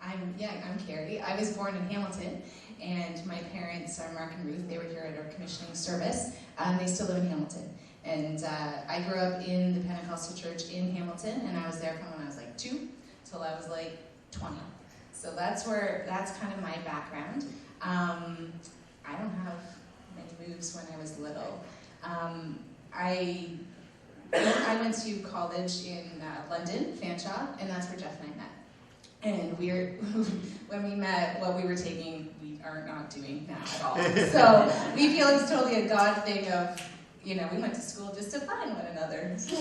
I'm Kerri. I was born in Hamilton, and my parents are Mark and Ruth. They were here at our commissioning service. They still live in Hamilton. And I grew up in the Pentecostal church in Hamilton, and I was there from when I was like 2 till I was like 20. So that's kind of my background. I don't have many moves when I was little. I went to college in London, Fanshawe, and that's where Jeff and I met. And when we met, what we were taking, we are not doing now at all. So we feel it's totally a God thing of, we went to school just to find one another. So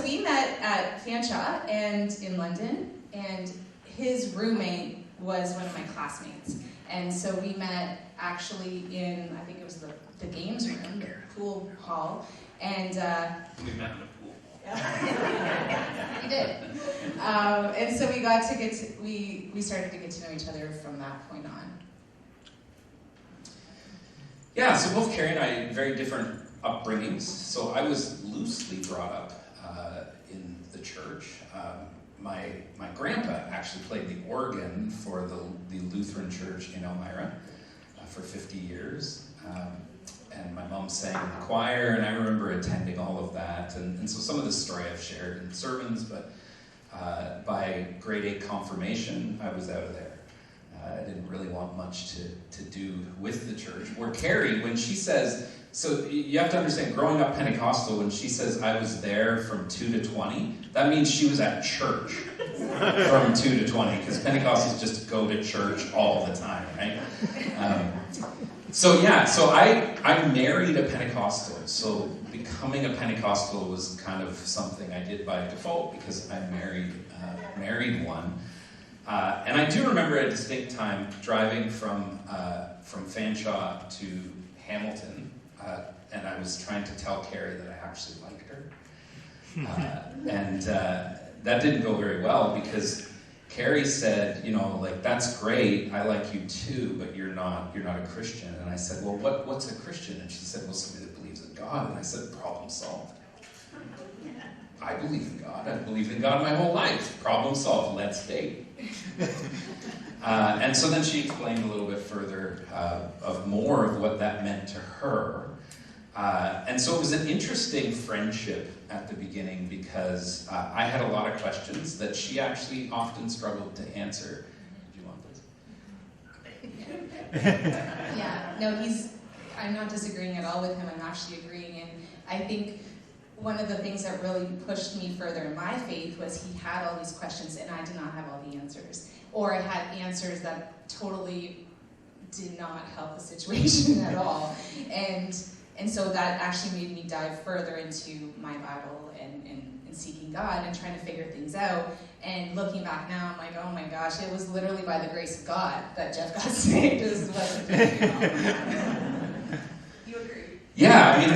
we met at Fanshawe and in London, and his roommate was one of my classmates. And so we met actually in, I think it was the games room, the pool hall, and we met in the pool. We did. And so we started to get to know each other from that point on. Yeah, so both Kerri and I had very different upbringings. So I was loosely brought up in the church. My grandpa actually played the organ for the Lutheran church in Elmira for 50 years. And my mom sang in the choir, and I remember attending all of that. And so some of this story I've shared in sermons, but by grade 8 confirmation, I was out of there. I didn't really want much to do with the church. Where Kerri, when she says, so you have to understand, growing up Pentecostal, when she says I was there from 2 to 20, that means she was at church from 2 to 20, because Pentecostals just go to church all the time, right? So I married a Pentecostal. So becoming a Pentecostal was kind of something I did by default because I married one. And I do remember a distinct time driving from Fanshawe to Hamilton, and I was trying to tell Kerri that I actually liked her. And that didn't go very well because Kerri said, that's great, I like you too, but you're not a Christian. And I said, well, what's a Christian? And she said, well, somebody that believes in God. And I said, problem solved. I believe in God. I've believed in God my whole life. Problem solved. Let's date. And so then she explained a little bit further of more of what that meant to her. And so it was an interesting friendship at the beginning because I had a lot of questions that she actually often struggled to answer. Did you want this? Yeah, no, I'm not disagreeing at all with him. I'm actually agreeing. And I think one of the things that really pushed me further in my faith was he had all these questions and I did not have all the answers. Or I had answers that totally did not help the situation at all. And so that actually made me dive further into my Bible and seeking God and trying to figure things out. And looking back now, I'm like, oh my gosh, it was literally by the grace of God that Jeff got saved. This wasn't You agree? Yeah, I mean,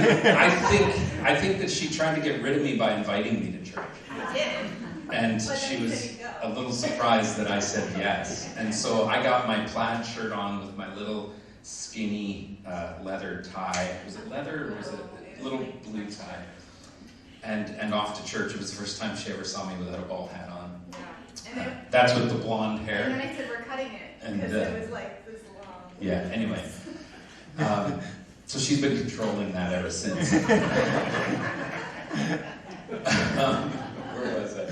I think that she tried to get rid of me by inviting me to church. I did. And she was a little surprised that I said yes. And so I got my plaid shirt on with my little skinny leather tie. Was it leather or was it a little blue tie? And off to church. It was the first time she ever saw me without a bald hat on. Yeah. That's with the blonde hair. And then I said, we're cutting it. Because it was like this long. Yeah, anyway. So she's been controlling that ever since. Where was I?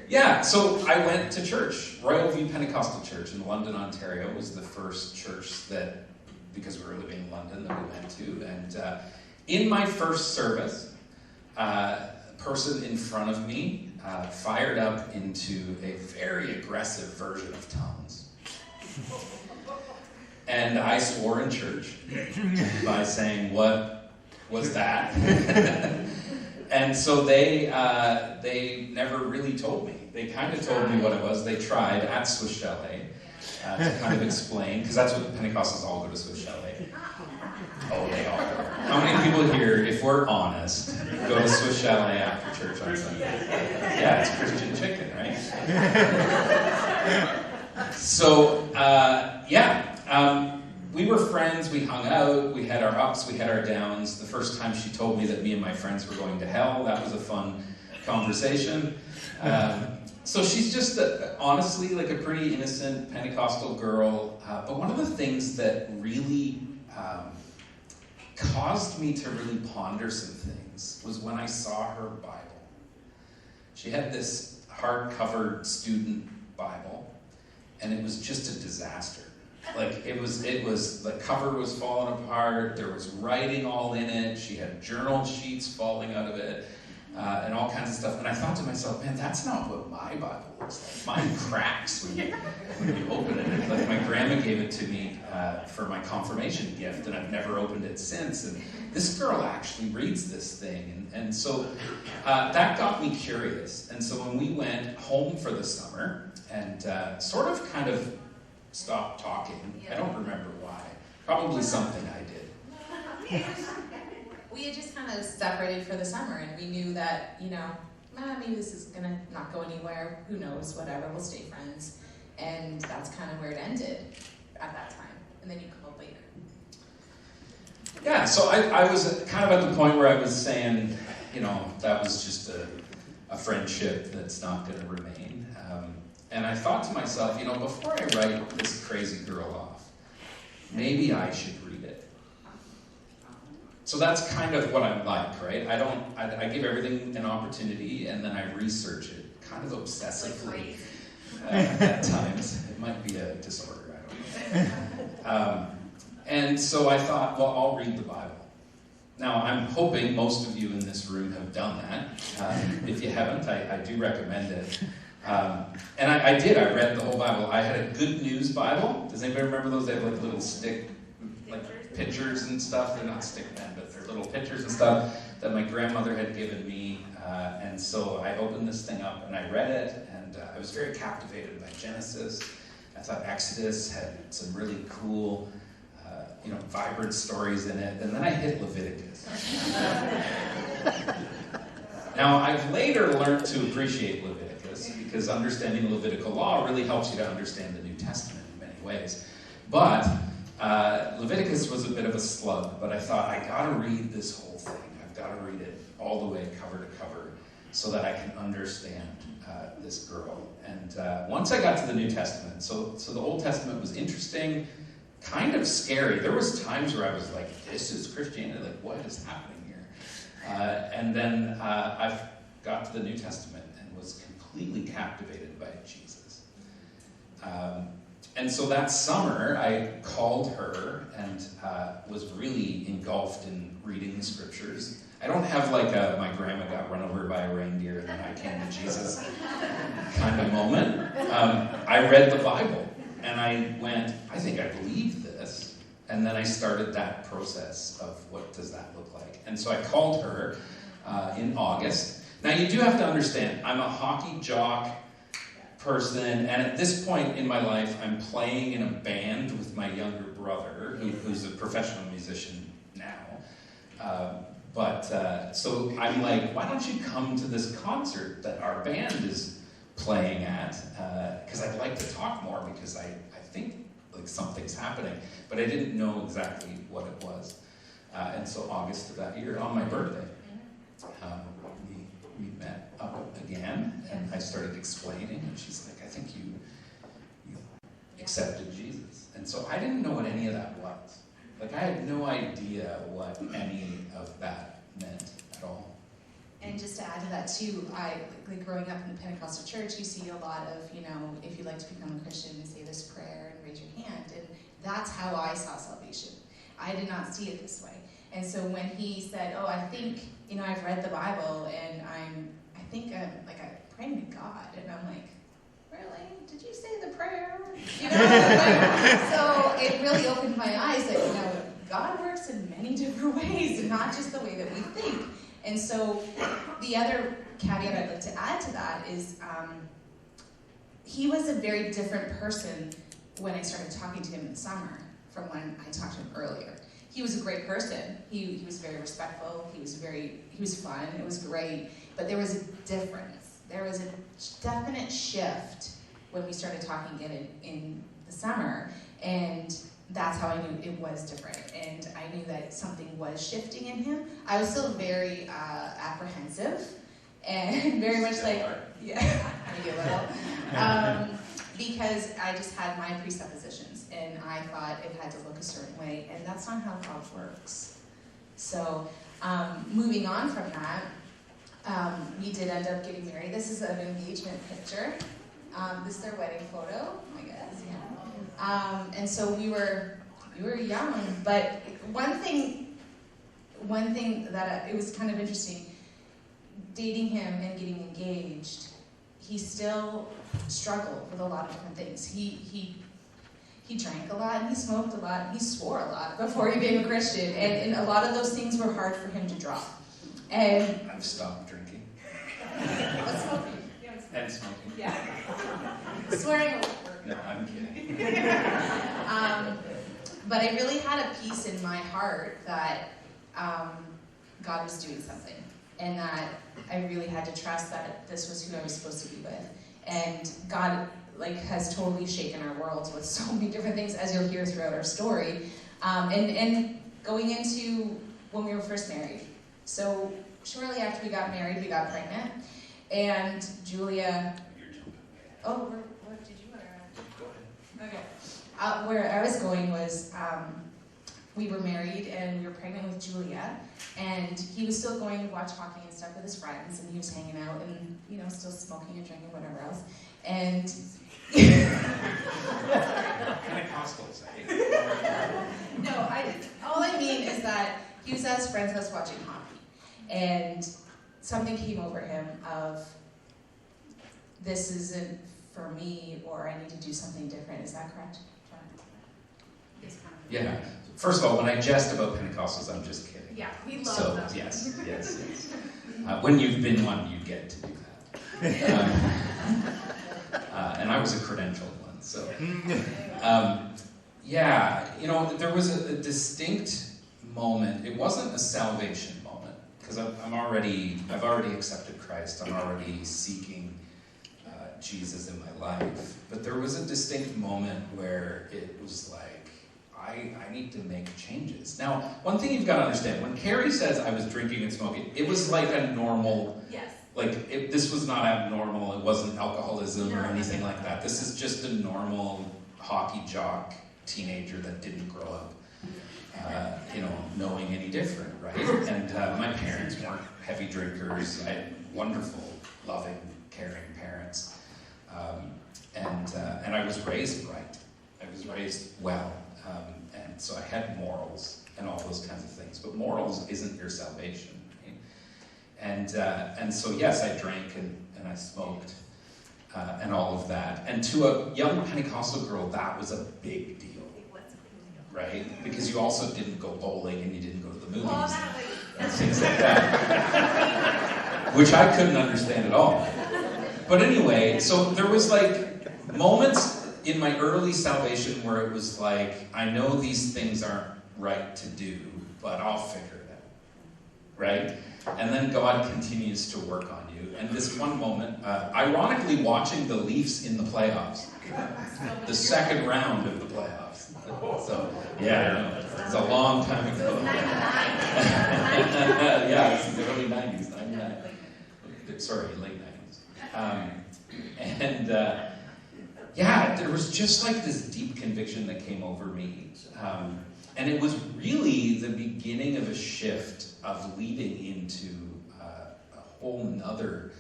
Yeah, so I went to church. Royal View Pentecostal Church in London, Ontario was the first church that, because we were living in London, that we went to. And in my first service, a person in front of me fired up into a very aggressive version of tongues. And I swore in church by saying, "What was that?" And so they never really told me. They kind of told me what it was. They tried at Swiss Chalet to kind of explain, because that's what the Pentecostals all go to Swiss Chalet. Oh, they all go. How many people here, if we're honest, go to Swiss Chalet after church on Sunday? Yeah, it's Christian chicken, right? So, we were friends, we hung out, we had our ups, we had our downs. The first time she told me that me and my friends were going to hell, that was a fun conversation. So she's just, honestly, like a pretty innocent Pentecostal girl. But one of the things that really caused me to really ponder some things was when I saw her Bible. She had this hardcover student Bible, and it was just a disaster. Like it was, the cover was falling apart, there was writing all in it, she had journal sheets falling out of it, and all kinds of stuff. And I thought to myself, man, that's not what my Bible looks like. Mine cracks when you open it. Like my grandma gave it to me for my confirmation gift, and I've never opened it since. And this girl actually reads this thing. And so that got me curious. And so when we went home for the summer and sort of kind of stopped talking, I don't remember why. Probably something I did. We had just kind of separated for the summer, and we knew that, maybe this is going to not go anywhere. Who knows, whatever, we'll stay friends. And that's kind of where it ended at that time. And then you come up later. Yeah, so I was kind of at the point where I was saying, that was just a friendship that's not going to remain. And I thought to myself, before I write this crazy girl off, maybe I should read it. So that's kind of what I'm like, right? I give everything an opportunity, and then I research it kind of obsessively at times. It might be a disorder, I don't know. And so I thought, well, I'll read the Bible. Now, I'm hoping most of you in this room have done that. If you haven't, I do recommend it. And I did. I read the whole Bible. I had a Good News Bible. Does anybody remember those? They have like little stick, like pictures and stuff. They're not stick men, but they're little pictures and stuff that my grandmother had given me. And so I opened this thing up and I read it, and I was very captivated by Genesis. I thought Exodus had some really cool, vibrant stories in it. And then I hit Leviticus. Now, I've later learned to appreciate Leviticus because understanding the Levitical law really helps you to understand the New Testament in many ways. But Leviticus was a bit of a slug, but I thought, I gotta read this whole thing. I've got to read it all the way cover to cover so that I can understand this girl. And once I got to the New Testament, so the Old Testament was interesting, kind of scary. There was times where I was like, this is Christianity, like what is happening here? And then I got to the New Testament and was completely captivated by Jesus. And so that summer, I called her and was really engulfed in reading the scriptures. I don't have like my grandma got run over by a reindeer and then I came to Jesus kind of moment. I read the Bible and I went, I think I believe this. And then I started that process of what does that look like. And so I called her in August. Now you do have to understand, I'm a hockey jock person, and at this point in my life, I'm playing in a band with my younger brother, who's a professional musician now. So I'm like, why don't you come to this concert that our band is playing at? Because I'd like to talk more, because I think like something's happening, but I didn't know exactly what it was. And so August of that year, on my birthday, we met up again, and I started explaining, and she's like, I think you accepted Jesus. And so I didn't know what any of that was. Like, I had no idea what any of that meant at all. And just to add to that too, like growing up in the Pentecostal church, you see a lot of, if you'd like to become a Christian, say this prayer and raise your hand. And that's how I saw salvation. I did not see it this way. And so when he said, oh, I think, I've read the Bible and I'm praying to God. And I'm like, really? Did you say the prayer? So it really opened my eyes that, God works in many different ways and not just the way that we think. And so the other caveat I'd like to add to that is he was a very different person when I started talking to him in the summer from when I talked to him earlier. He was a great person. He was very respectful. He was fun. It was great. But there was a difference. There was a definite shift when we started talking again in the summer. And that's how I knew it was different. And I knew that something was shifting in him. I was still very apprehensive and very much Still like, are. yeah, maybe a little. Because I just had my presuppositions, and I thought it had to look a certain way, and that's not how God works. So, moving on from that, we did end up getting married. This is an engagement picture. This is their wedding photo, I guess, yeah. And so we were young, but one thing that it was kind of interesting, dating him and getting engaged, he still struggled with a lot of different things. He drank a lot, and he smoked a lot, and he swore a lot before he became a Christian, and a lot of those things were hard for him to drop. And I've stopped drinking. what's smoking? And smoking. Yeah. Swearing will work. No, I'm kidding. But I really had a peace in my heart that God was doing something, and that I really had to trust that this was who I was supposed to be with. And God has totally shaken our worlds with so many different things, as you'll hear throughout our story. And going into when we were first married. So shortly after we got married, we got pregnant, and Julia. Oh, where did you want to? Go ahead. Okay. Where I was going was, we were married and we were pregnant with Julia, and he was still going to watch hockey and stuff with his friends, and he was hanging out and, still smoking and drinking, whatever else. And Pentecostals, I hate. no, all I mean is that he was at his friend's house watching hockey, and something came over him of, this isn't for me, or I need to do something different. Is that correct, John? Yes, kind of. Yeah. First of all, when I jest about Pentecostals, I'm just kidding. Yeah, we love So, them. yes. When you've been one, you get to do that. And I was a credentialed one, so. There was a distinct moment. It wasn't a salvation moment, because I've already accepted Christ. I'm already seeking Jesus in my life. But there was a distinct moment where it was like, I need to make changes. Now, one thing you've got to understand, when Kerri says I was drinking and smoking, it was like a normal, Yes. this was not abnormal, it wasn't alcoholism or anything like that. This is just a normal hockey jock teenager that didn't grow up, knowing any different, right? And my parents weren't heavy drinkers. I had wonderful, loving, caring parents. And I was raised right. I was raised well. And so I had morals and all those kinds of things. But morals isn't your salvation. Right? And so, yes, I drank and I smoked and all of that. And to a young Pentecostal girl, that was a big deal. Right? Because you also didn't go bowling and you didn't go to the movies and things like that. Which I couldn't understand at all. But anyway, so there was moments in my early salvation where it was like, I know these things aren't right to do, but I'll figure it out. Right? And then God continues to work on you. And this one moment, ironically watching the Leafs in the playoffs, the second round of the playoffs. So, yeah, I know. It's a long time ago. Yeah, it's the early 90s, 99. Sorry, late 90s. There was just this deep conviction that came over me. And it was really the beginning of a shift of leading into a whole nother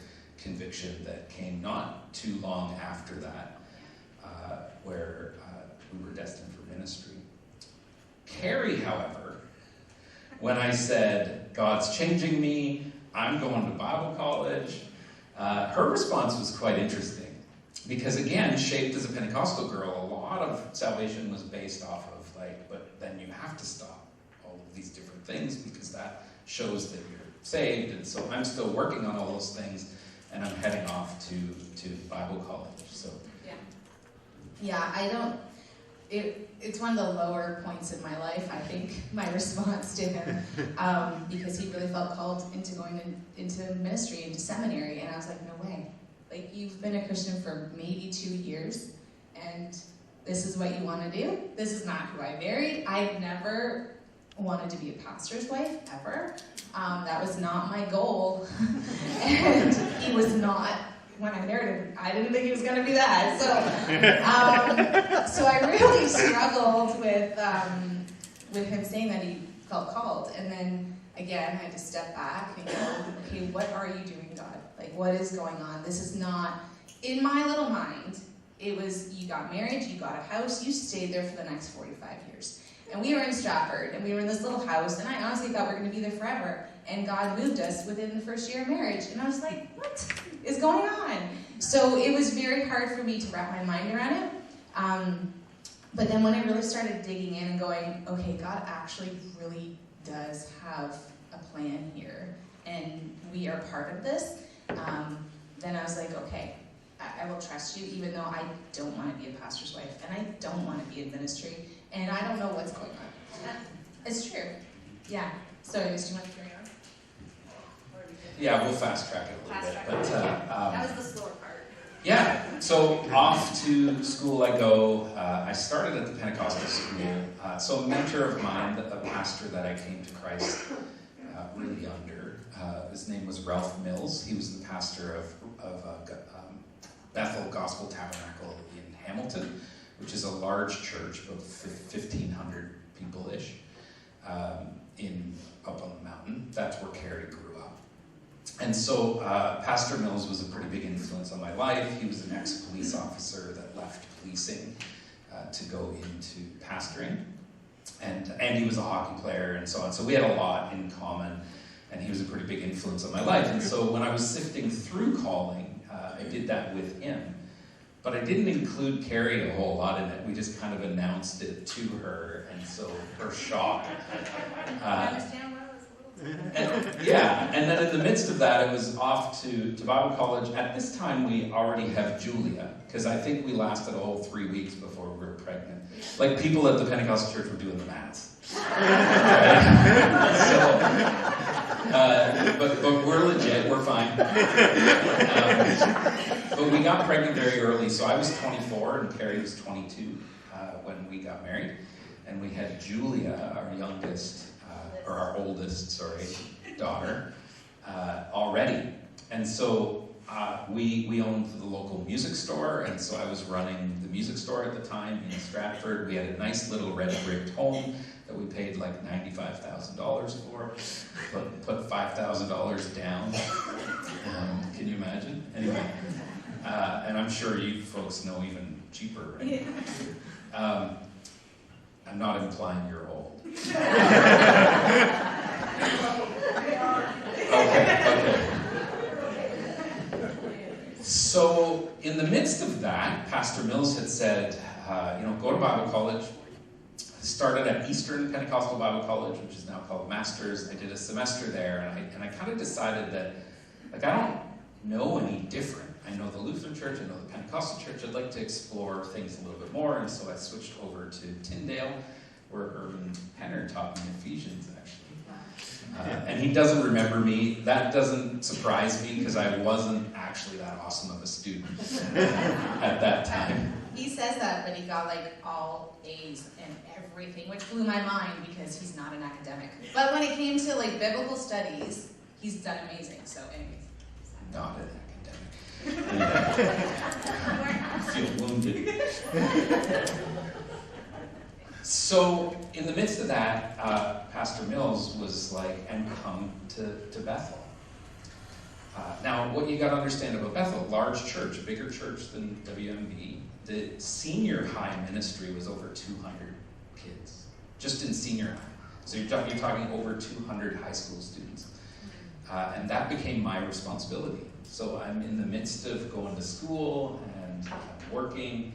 conviction that came not too long after that, where we were destined for ministry. Kerri, however, when I said, God's changing me, I'm going to Bible college, her response was quite interesting. Because again, shaped as a Pentecostal girl, a lot of salvation was based off of but then you have to stop all of these different things because that shows that you're saved. And so I'm still working on all those things, and I'm heading off to Bible college. So it's one of the lower points in my life, I think, my response to him, because he really felt called into going into ministry, into seminary, and I was like, no way. You've been a Christian for maybe 2 years, and this is what you want to do? This is not who I married. I've never wanted to be a pastor's wife ever. That was not my goal. And he was not. When I married him, I didn't think he was going to be that. So I really struggled with him saying that he felt called. And then, again, I had to step back and go, okay, what are you doing, God? Like, what is going on? This is not, in my little mind, it was, you got married, you got a house, you stayed there for the next 45 years. And we were in Stratford, and we were in this little house, and I honestly thought we were going to be there forever. And God moved us within the first year of marriage. And I was like, what is going on? So it was very hard for me to wrap my mind around it. But then when I really started digging in and going, okay, God actually really does have a plan here, and we are part of this, then I was like, okay, I will trust you, even though I don't want to be a pastor's wife, and I don't want to be in ministry, and I don't know what's going on. It's true. Yeah. So, do you want to carry on? Yeah, we'll fast track it a little bit. But that was the slower part. Yeah, so off to school I go. I started at the Pentecostal school. So a mentor of mine, a pastor that I came to Christ really under, his name was Ralph Mills. He was the pastor of Bethel Gospel Tabernacle in Hamilton, which is a large church, about 1,500 people-ish, up on the mountain. That's where Kerri grew up. And so Pastor Mills was a pretty big influence on my life. He was an ex-police officer that left policing to go into pastoring. And he was a hockey player and so on. So we had a lot in common, and he was a pretty big influence on my life. And so when I was sifting through calling, I did that with him. But I didn't include Kerri a whole lot in it. We just kind of announced it to her, and so her shock. I understand why it was a little And then in the midst of that, it was off to Bible college. At this time, we already have Julia, because I think we lasted a whole 3 weeks before we were pregnant. Like, people at the Pentecostal church were doing the maths. But we're legit, we're fine. But we got pregnant very early, so I was 24 and Kerri was 22 when we got married. And we had Julia, our youngest, or our oldest, daughter, already. And so we owned the local music store, and so I was running the music store at the time in Stratford. We had a nice little red brick home that we paid like $95,000 for, put $5,000 down. Can you imagine? Anyway, and I'm sure you folks know even cheaper, right? I'm not implying you're old. Okay. So in the midst of that, Pastor Mills had said, go to Bible college. Started at Eastern Pentecostal Bible College, which is now called Masters. I did a semester there, and I kind of decided that, like, I don't know any different. I know the Lutheran Church, I know the Pentecostal Church. I'd like to explore things a little bit more, and so I switched over to Tyndale, where Urban Penner taught me Ephesians, actually. And he doesn't remember me. That doesn't surprise me, because I wasn't actually that awesome of a student at that time. He says that, but he got like all A's and everything, which blew my mind because he's not an academic. But when it came to like biblical studies, he's done amazing. So anyways. Not an academic. I feel wounded. So in the midst of that, Pastor Mills was like, and come to Bethel. Now, what you got to understand about Bethel, large church, bigger church than WMB. The senior high ministry was over 200 kids, just in senior high. So you're talking over 200 high school students. And that became my responsibility. So I'm in the midst of going to school and working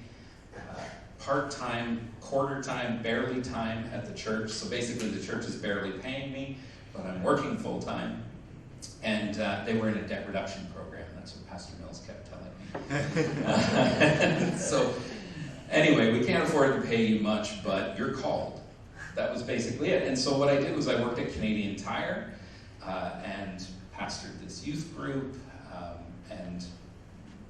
part-time, quarter-time, barely time at the church. So basically the church is barely paying me, but I'm working full-time. And they were in a debt reduction program. That's what Pastor Mills kept telling me. So anyway, we can't afford to pay you much, but you're called. That was basically it. And so what I did was I worked at Canadian Tire and pastored this youth group and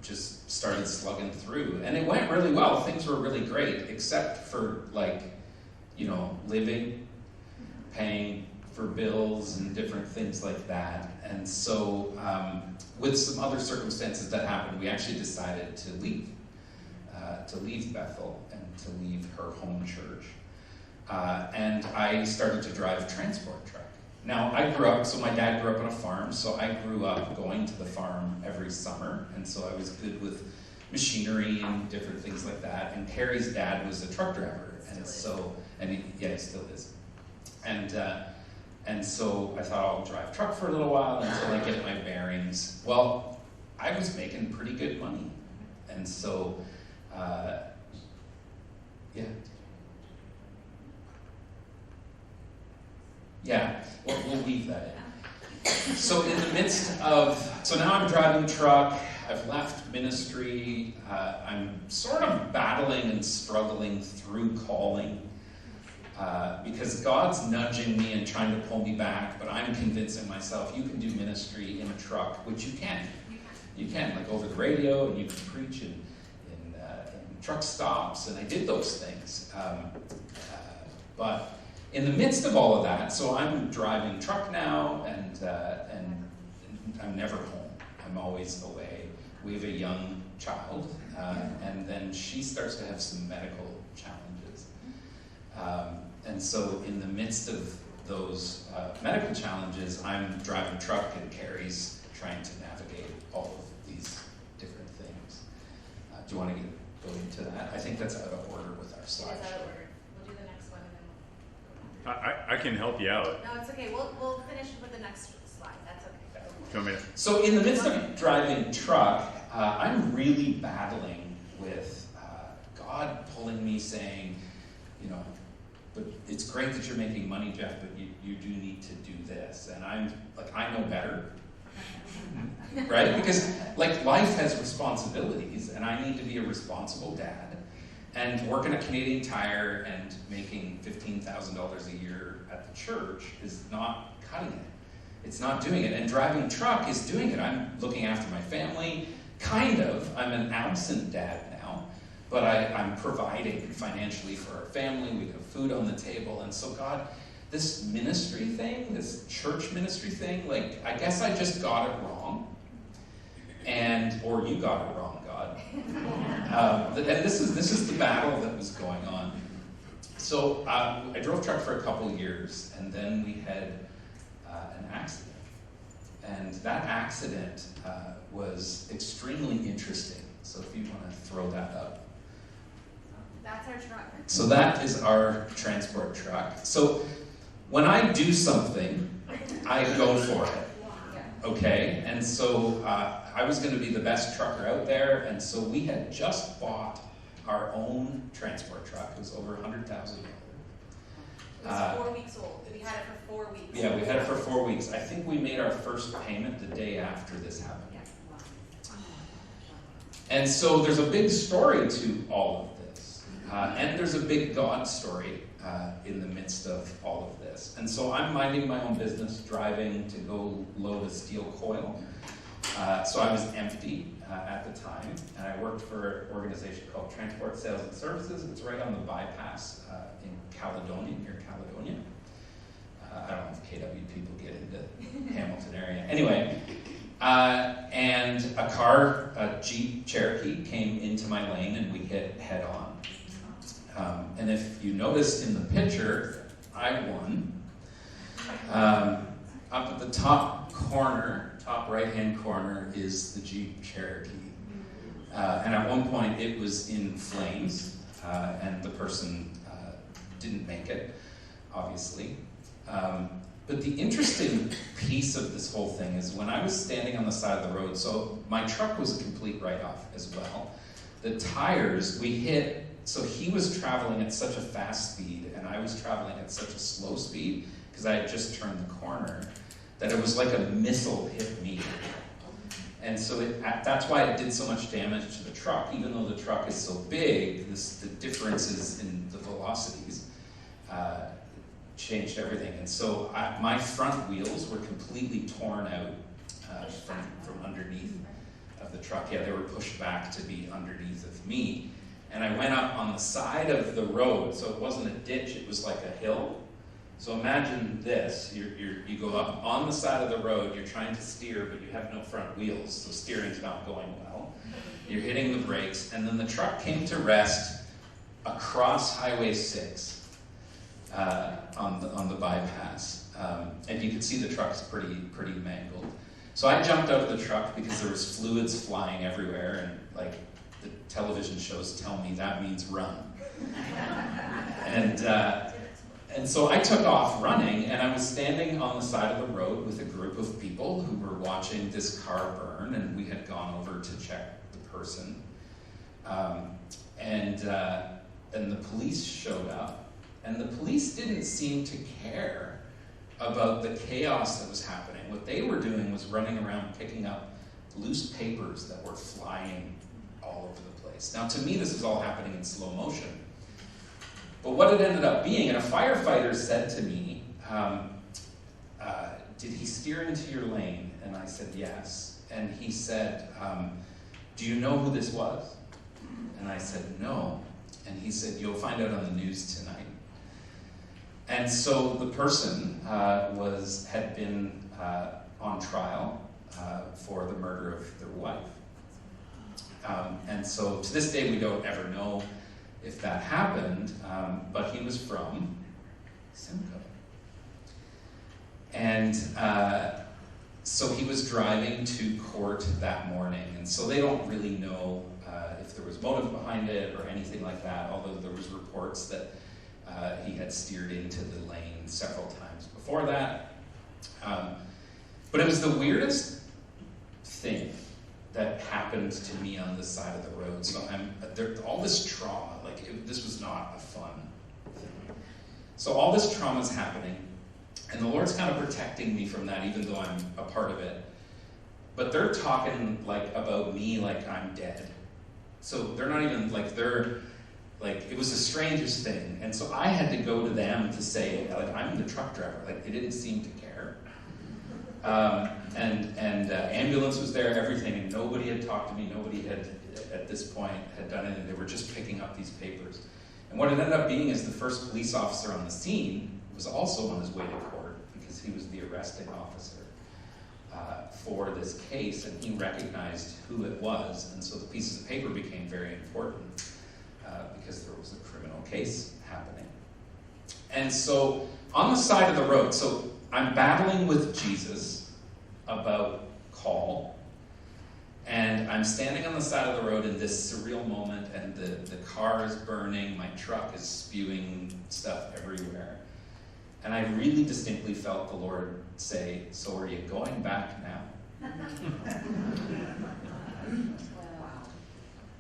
just started slugging through. And it went really well. Things were really great, except for living, paying for bills and different things like that. And so with some other circumstances that happened, we actually decided to leave Bethel and to leave her home church. And I started to drive a transport truck. Now, so my dad grew up on a farm, so I grew up going to the farm every summer, and so I was good with machinery and different things like that. And Kerri's dad was a truck driver, and so, he still is. And so I thought I'll drive truck for a little while until I get my bearings. Well, I was making pretty good money, and so, we'll leave that in. So in the midst of, so now I'm driving truck, I've left ministry, I'm sort of battling and struggling through calling, because God's nudging me and trying to pull me back, but I'm convincing myself you can do ministry in a truck, which you can. You can, like over the radio, and you can preach in truck stops, and I did those things. But in the midst of all of that, so I'm driving truck now, and I'm never home. I'm always away. We have a young child, and then she starts to have some medical challenges. And so in the midst of those medical challenges, I'm driving truck, and Kerri's trying to navigate all of these different things. Do you want to go into that? I think that's out of order with our slide. It's out of order. We'll do the next one and then I can help you out. No, it's okay. We'll finish with the next slide. That's okay. Do you want me to? So in the midst of driving truck, I'm really battling with God pulling me, saying, but it's great that you're making money, Jeff, but you do need to do this. And I'm like, I know better. Right? Because life has responsibilities, and I need to be a responsible dad. And working at Canadian Tire and making $15,000 a year at the church is not cutting it. It's not doing it. And driving truck is doing it. I'm looking after my family, kind of. I'm an absent dad now, but I'm providing financially for our family. We have food on the table. And so God, this ministry thing, this church ministry thing, I guess I just got it wrong. Or you got it wrong, God. And this is the battle that was going on. So I drove truck for a couple years, and then we had an accident. And that accident was extremely interesting. So if you want to throw that up. That's our truck. So that is our transport truck. So when I do something, I go for it. Okay? And so I was going to be the best trucker out there, and so we had just bought our own transport truck. It was over $100,000. It was 4 weeks old. We had it for 4 weeks. Yeah, we had it for 4 weeks. I think we made our first payment the day after this happened. And so there's a big story to all of this. And there's a big God story in the midst of all of this. And so I'm minding my own business, driving to go load a steel coil. So I was empty at the time, and I worked for an organization called Transport Sales and Services. It's right on the bypass in Caledonia, near Caledonia. I don't know if KW people get into Hamilton area. Anyway, and a Jeep Cherokee came into my lane, and we hit head on. And if you notice in the picture, I won. Up at the top right-hand corner is the Jeep Cherokee. And at one point it was in flames, and the person didn't make it, obviously. But the interesting piece of this whole thing is when I was standing on the side of the road, so my truck was a complete write-off as well. The tires, we hit, so he was traveling at such a fast speed, and I was traveling at such a slow speed, because I had just turned the corner, that it was like a missile hit me. And so that's why it did so much damage to the truck, even though the truck is so big, the differences in the velocities changed everything. And so my front wheels were completely torn out from underneath of the truck. Yeah, they were pushed back to be underneath of me. And I went up on the side of the road, so it wasn't a ditch, it was like a hill. So imagine this, you go up on the side of the road, you're trying to steer, but you have no front wheels, so steering's not going well. You're hitting the brakes, and then the truck came to rest across Highway 6 on the bypass. And you could see the truck's pretty mangled. So I jumped out of the truck because there was fluids flying everywhere, and like the television shows tell me that means run. And so I took off running, and I was standing on the side of the road with a group of people who were watching this car burn, and we had gone over to check the person. And the police showed up, and the police didn't seem to care about the chaos that was happening. What they were doing was running around picking up loose papers that were flying all over the place. Now, to me, this is all happening in slow motion. But what it ended up being, and a firefighter said to me, did he steer into your lane? And I said, yes. And he said, do you know who this was? And I said, no. And he said, you'll find out on the news tonight. And so the person had been on trial for the murder of their wife. And so to this day, we don't ever know if that happened, but he was from Simcoe. And so he was driving to court that morning, and so they don't really know if there was motive behind it or anything like that, although there was reports that he had steered into the lane several times before that. But it was the weirdest thing that happened to me on this side of the road. So all this trauma, this was not a fun thing. So all this trauma is happening, and the Lord's kind of protecting me from that, even though I'm a part of it. But they're talking about me like I'm dead. So they're not even it was the strangest thing. And so I had to go to them to say, I'm the truck driver. They didn't seem to care. And ambulance was there, everything, and nobody had talked to me. Nobody had, at this point, had done anything. They were just picking up these papers. And what it ended up being is the first police officer on the scene was also on his way to court because he was the arresting officer for this case, and he recognized who it was. And so the pieces of paper became very important because there was a criminal case happening. And so on the side of the road, so I'm battling with Jesus about call, and I'm standing on the side of the road in this surreal moment, and the car is burning, my truck is spewing stuff everywhere. And I really distinctly felt the Lord say, so are you going back now?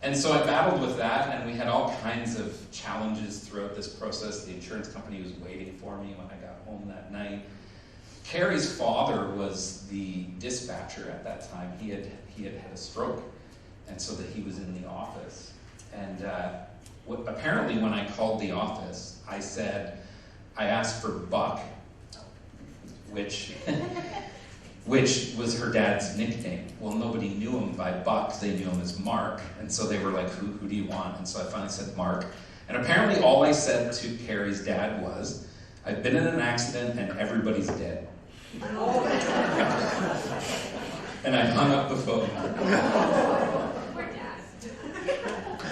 And so I battled with that, and we had all kinds of challenges throughout this process. The insurance company was waiting for me when I got home that night. Kerri's father was the dispatcher at that time. He had a stroke, and so that he was in the office. And apparently when I called the office, I asked for Buck, which was her dad's nickname. Well, nobody knew him by Buck. They knew him as Mark. And so they were like, who do you want? And so I finally said Mark. And apparently all I said to Kerri's dad was, I've been in an accident and everybody's dead. And I hung up the phone.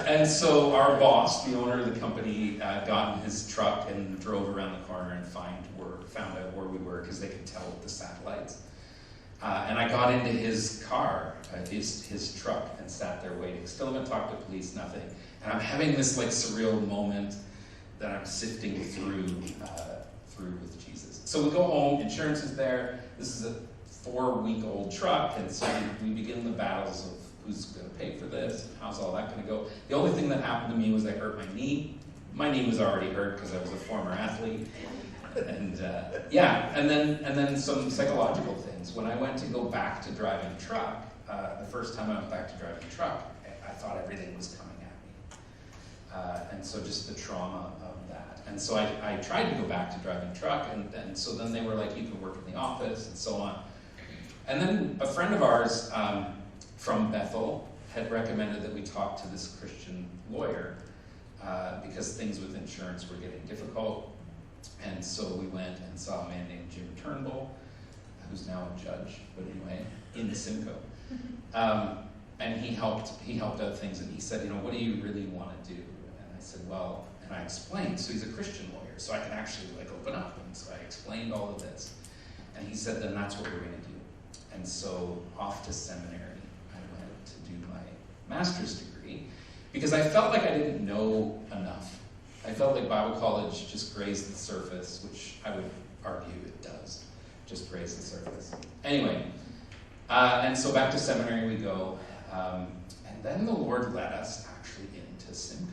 And so our boss, the owner of the company, got in his truck and drove around the corner and found out where we were because they could tell with the satellites. And I got into his car, his truck, and sat there waiting. Still haven't talked to police, nothing. And I'm having this surreal moment that I'm sifting through with Jesus. So we go home, insurance is there. This is a 4-week-old truck, and so we begin the battles of who's going to pay for this, and how's all that going to go. The only thing that happened to me was I hurt my knee. My knee was already hurt because I was a former athlete. And and then some psychological things. When I went to go back to driving a truck, the first time I went back to driving a truck, I thought everything was coming at me. And so just the trauma of that. And so I tried to go back to driving a truck, and so then they were like, you can work in the office, and so on. And then a friend of ours from Bethel had recommended that we talk to this Christian lawyer because things with insurance were getting difficult. And so we went and saw a man named Jim Turnbull, who's now a judge, but anyway, in Simcoe. And he helped out things, and he said, what do you really want to do? And I said, well, and I explained, so he's a Christian lawyer, so I can actually open up. And so I explained all of this. And he said, then that's what we're going to do. And so off to seminary, I went to do my master's degree, because I felt like I didn't know enough. I felt like Bible college just grazed the surface, which I would argue it does, just graze the surface. Anyway, and so back to seminary we go, and then the Lord led us actually into Simcoe.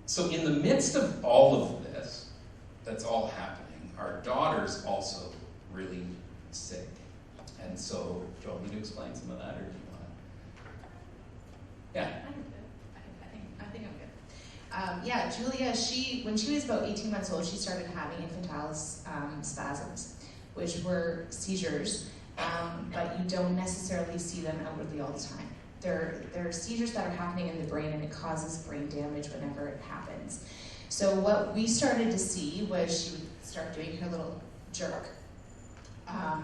So in the midst of all of this, that's all happening, our daughter's also really sick. And so, do you want me to explain some of that, or do you want to? Yeah. I think I'm good. Julia, when she was about 18 months old, she started having infantile spasms, which were seizures, but you don't necessarily see them outwardly all the time. They're seizures that are happening in the brain, and it causes brain damage whenever it happens. So what we started to see was she would start doing her little jerk. I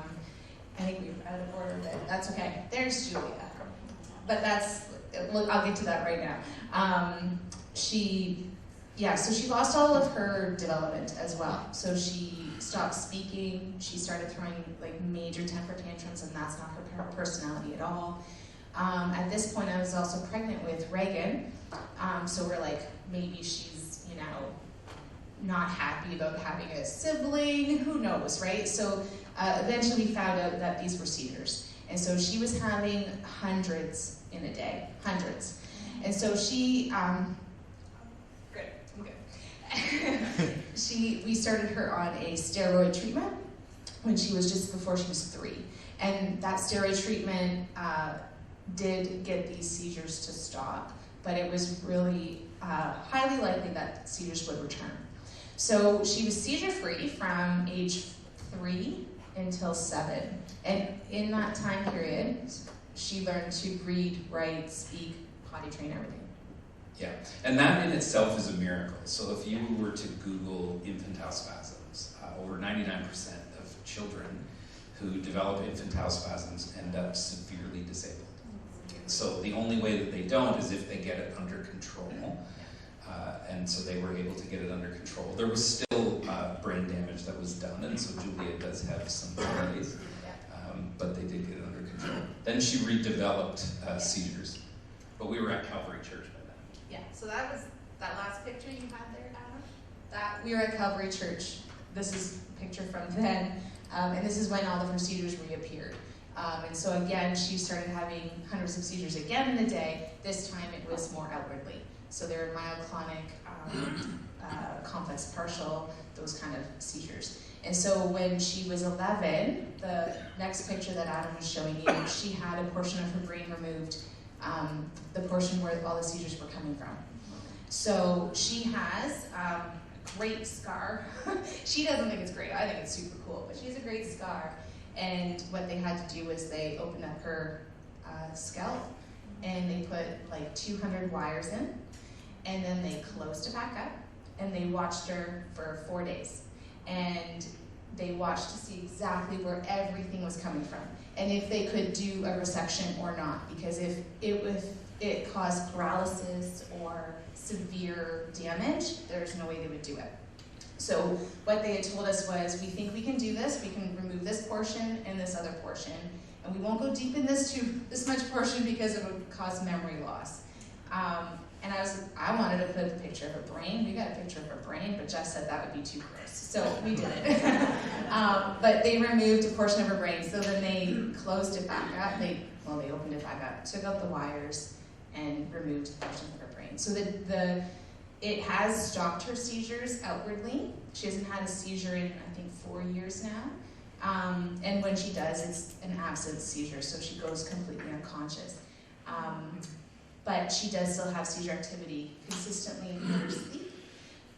think we're out of order, but that's okay. There's Julia. But I'll get to that right now. So she lost all of her development as well. So she stopped speaking. She started throwing major temper tantrums, and that's not her personality at all. At this point, I was also pregnant with Reagan. So we're maybe she's, not happy about having a sibling. Who knows, right? So eventually we found out that these were seizures. And so she was having hundreds in a day, hundreds. And so she, good, I'm good. We started her on a steroid treatment before she was 3. And that steroid treatment did get these seizures to stop, but it was really highly likely that seizures would return. So she was seizure-free from age 3 until 7. And in that time period, she learned to read, write, speak, potty train, everything. Yeah, and that in itself is a miracle. So if you were to Google infantile spasms, over 99% of children who develop infantile spasms end up severely disabled. So the only way that they don't is if they get it under control. And so they were able to get it under control. There was still brain damage that was done, and so Julia does have some delays, but they did get it under control. Then she redeveloped seizures, but we were at Calvary Church by then. Yeah, so that was that last picture you had there, Adam? We were at Calvary Church. This is a picture from then, and this is when all of her seizures reappeared. And so again, she started having hundreds of seizures again in a day. This time it was more outwardly. So they were myoclonic, complex partial, those kind of seizures. And so when she was 11, the next picture that Adam was showing you, she had a portion of her brain removed, the portion where all the seizures were coming from. So she has a great scar. She doesn't think it's great. I think it's super cool, but she has a great scar. And what they had to do was they opened up her scalp, and they put 200 wires in, and then they closed it back up, and they watched her for 4 days. And they watched to see exactly where everything was coming from, and if they could do a resection or not, because if it caused paralysis or severe damage, there's no way they would do it. So what they had told us was, we think we can do this, we can remove this portion and this other portion, and we won't go deep in this much portion because it would cause memory loss. And I wanted to put a picture of her brain. We got a picture of her brain, but Jeff said that would be too gross, so we did it. But they removed a portion of her brain, so then they closed it back up. They opened it back up, took out the wires, and removed a portion of her brain. So it has stopped her seizures outwardly. She hasn't had a seizure in, I think, 4 years now. And when she does, it's an absence seizure, so she goes completely unconscious. But she does still have seizure activity consistently in her sleep.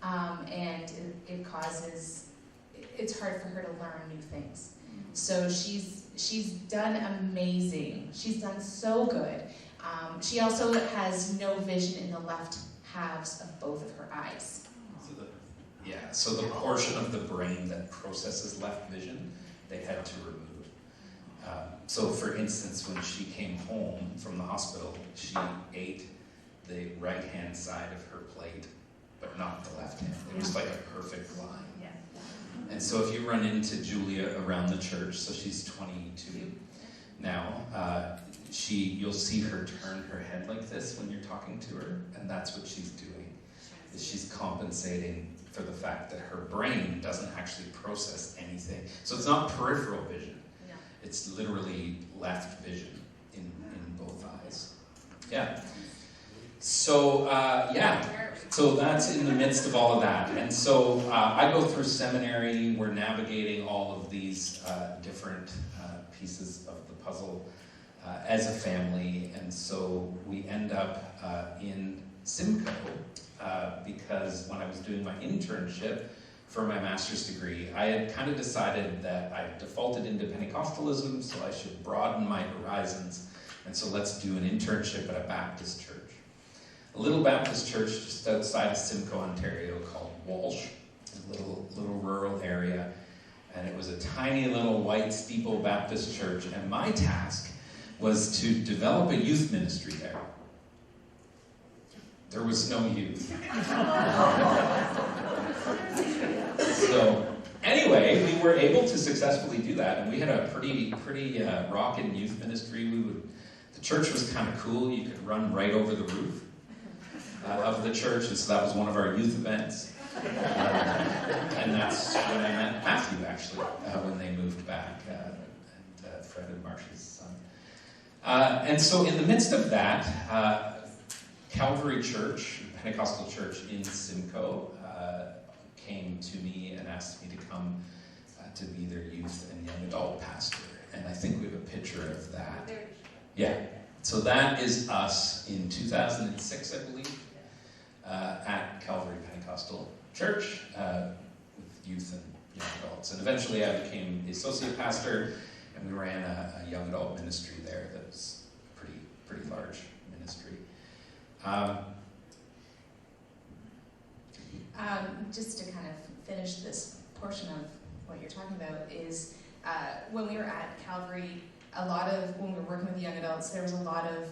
And it causes, it's hard for her to learn new things. So she's done amazing. She's done so good. She also has no vision in the left halves of both of her eyes. So Yeah, so the portion of the brain that processes left vision, they had to remove. So for instance, when she came home from the hospital, she ate the right-hand side of her plate, but not the left hand. It was like a perfect line. Yeah. And so if you run into Julia around the church, so she's 22 now, you'll see her turn her head like this when you're talking to her, and that's what she's doing. Is she's compensating for the fact that her brain doesn't actually process anything. So it's not peripheral vision. No. It's literally left vision in both eyes. Yeah. So, so that's in the midst of all of that. And so I go through seminary. We're navigating all of these different pieces of the puzzle as a family. And so we end up in Simcoe because when I was doing my internship for my master's degree, I had kind of decided that I defaulted into Pentecostalism, so I should broaden my horizons. And so let's do an internship at a Baptist church. A little Baptist church just outside of Simcoe, Ontario called Walsh, a little rural area. And it was a tiny little white steeple Baptist church. And my task was to develop a youth ministry there. There was no youth. So anyway, we were able to successfully do that, and we had a pretty rockin' youth ministry. The church was kind of cool. You could run right over the roof of the church, and so that was one of our youth events. And that's when I met Matthew, actually, when they moved back, and Fred and Marcia's son. And so in the midst of that, Calvary Church, Pentecostal church in Simcoe, came to me and asked me to come to be their youth and young adult pastor. And I think we have a picture of that. Yeah. So that is us in 2006, I believe, at Calvary Pentecostal Church with youth and young adults. And eventually I became the associate pastor, and we ran a young adult ministry there that was a pretty large ministry. Just to kind of finish this portion of what you're talking about is when we were at Calvary, when we were working with young adults, there was a lot of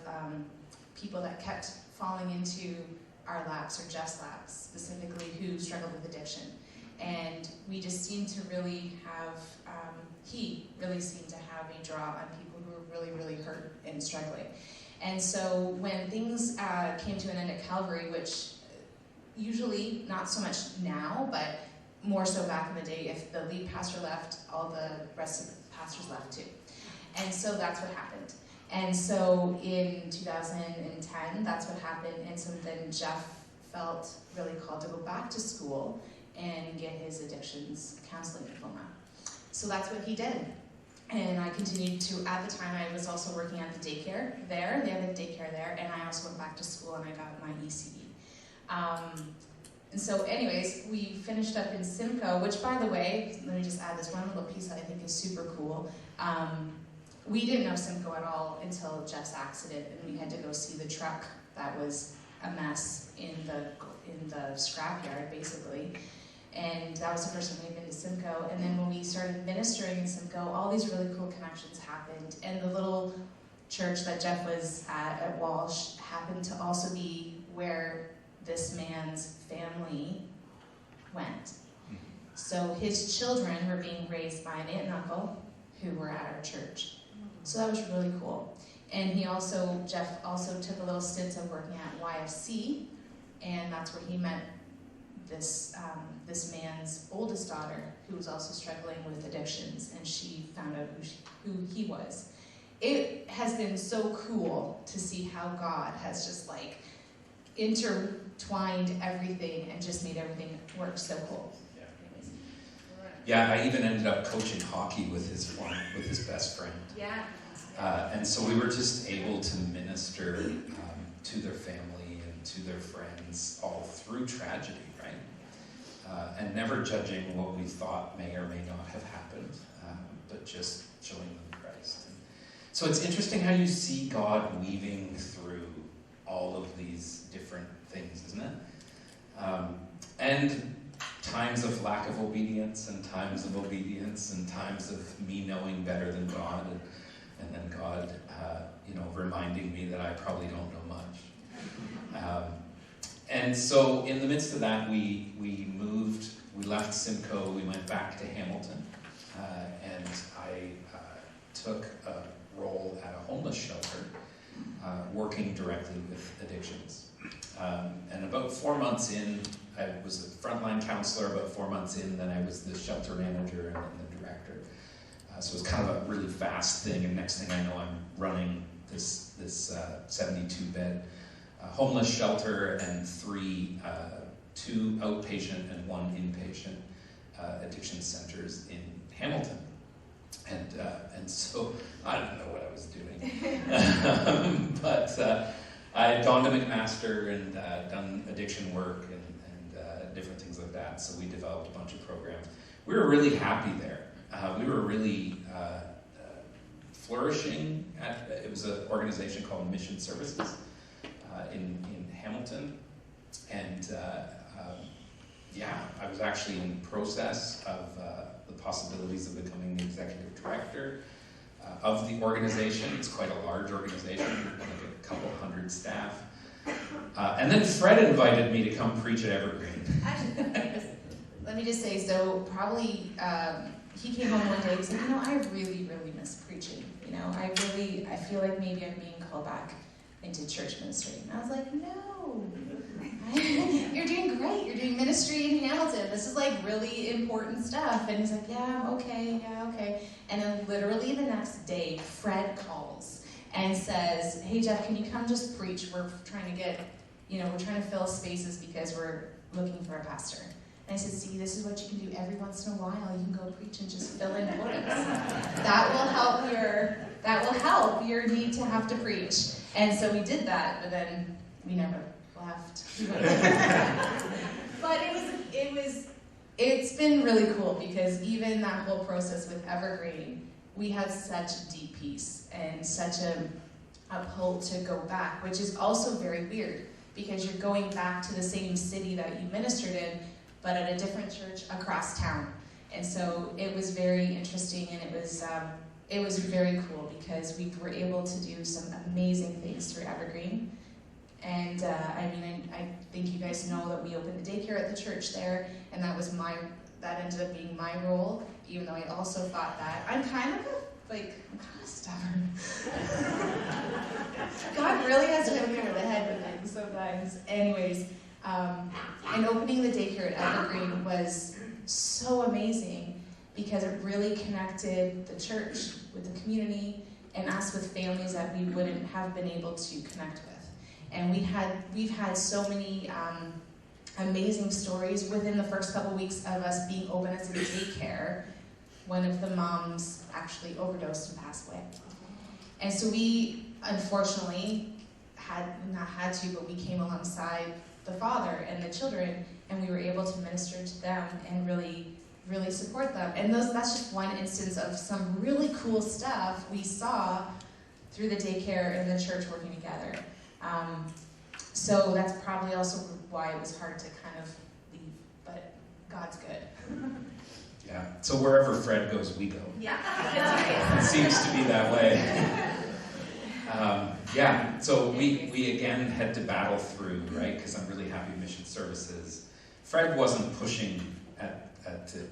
people that kept falling into our laps, or Jeff's laps specifically, who struggled with addiction. And we just seemed to really have, he really seemed to have a draw on people who were really, really hurt and struggling. And so when things came to an end at Calvary, which usually not so much now, but more so back in the day, if the lead pastor left, all the rest of the pastors left too. And so that's what happened. And so in 2010, that's what happened. And so then Jeff felt really called to go back to school and get his addictions counseling diploma. So that's what he did. And I continued to, at the time I was also working at the daycare there, they had a daycare there, and I also went back to school and I got my ECD. And so anyways, we finished up in Simcoe, which by the way, let me just add this one little piece that I think is super cool. We didn't know Simcoe at all until Jeff's accident, and we had to go see the truck that was a mess in the scrapyard, basically. And that was the first time we'd been to Simcoe. And then when we started ministering in Simcoe, all these really cool connections happened. And the little church that Jeff was at Walsh, happened to also be where this man's family went. So his children were being raised by an aunt and uncle who were at our church. So that was really cool. And Jeff also took a little stint of working at YFC, and that's where he met this man's oldest daughter, who was also struggling with addictions, and she found out who he was. It has been so cool to see how God has just like intertwined everything and just made everything work so cool. Yeah. Yeah, I even ended up coaching hockey with his best friend. Yeah. And so we were just able to minister to their family and to their friends all through tragedy, right? And never judging what we thought may or may not have happened, but just showing them Christ. And so it's interesting how you see God weaving through all of these different things, isn't it? And times of lack of obedience and times of obedience and times of me knowing better than God, and then God, reminding me that I probably don't know much. And so in the midst of that, we left Simcoe, we went back to Hamilton, and I took a role at a homeless shelter, working directly with addictions. And about 4 months in, I was a frontline counselor. About 4 months in, then I was the shelter manager and the director. So it was kind of a really fast thing, and next thing I know, I'm running this 72-bed homeless shelter and 2 outpatient and 1 inpatient addiction centers in Hamilton. And so I didn't know what I was doing. But I had gone to McMaster and done addiction work and different things like that. So we developed a bunch of programs. We were really happy there. We were really flourishing. It was an organization called Mission Services in Hamilton. And I was actually in process of the possibilities of becoming the executive director of the organization. It's quite a large organization, like a couple hundred staff. And then Fred invited me to come preach at Evergreen. Actually, let me just say, so probably he came home one day and said, I really, really miss preaching. I feel like maybe I'm being called back into church ministry. And I was like, no, you're doing great. You're doing ministry in Hamilton. This is like really important stuff. And he's like, yeah, okay. And then literally the next day, Fred calls and says, hey, Jeff, can you come just preach? We're trying to fill spaces because we're looking for a pastor. And I said, see, this is what you can do every once in a while. You can go preach and just fill in voids. That will help your need to have to preach. And so we did that, but then we never left. But it's been really cool because even that whole process with Evergreen, we had such a deep peace and such a pull to go back, which is also very weird because you're going back to the same city that you ministered in, but at a different church across town. And so it was very interesting, and it was very cool because we were able to do some amazing things through Evergreen. And I think you guys know that we opened the daycare at the church there, and that ended up being my role, even though I also thought that I'm kind of stubborn. God really has to hit me over the head with things sometimes. Anyways, and opening the daycare at Evergreen was so amazing because it really connected the church with the community and us with families that we wouldn't have been able to connect with. And we've had so many amazing stories within the first couple weeks of us being open as a daycare. One of the moms actually overdosed and passed away. And so we, unfortunately, but we came alongside the father and the children, and we were able to minister to them and really, really support them. And that's just one instance of some really cool stuff we saw through the daycare and the church working together. So that's probably also why it was hard to kind of leave, but God's good. Yeah, so wherever Fred goes, we go. Yeah. It seems to be that way. So we again had to battle through, right? Because I'm really happy Mission Services. Fred wasn't pushing at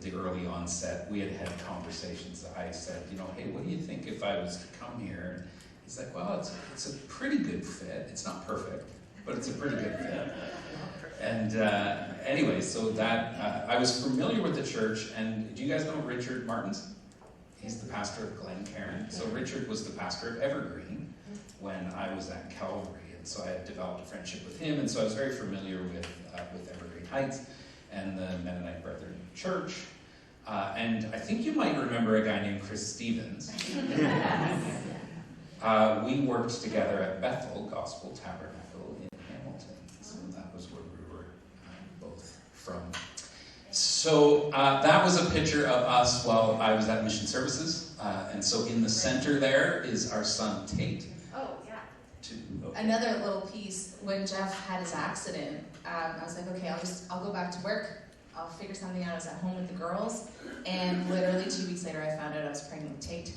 the early onset. We had conversations. I said, hey, what do you think if I was to come here? And he's like, well, it's a pretty good fit. It's not perfect, but it's a pretty good fit. And anyway, so that I was familiar with the church. And do you guys know Richard Martins? He's the pastor of Glencairn. So Richard was the pastor of Evergreen when I was at Calvary, and so I had developed a friendship with him, and so I was very familiar with Evergreen Heights and the Mennonite Brethren Church. And I think you might remember a guy named Chris Stevens. We worked together at Bethel Gospel Tabernacle in Hamilton, so that was where we were both from. So that was a picture of us while I was at Mission Services. And so in the center there is our son Tate. Oh, yeah. Okay. Another little piece, when Jeff had his accident, I was like, okay, I'll go back to work. I'll figure something out. I was at home with the girls, and literally 2 weeks later I found out I was pregnant with Tate.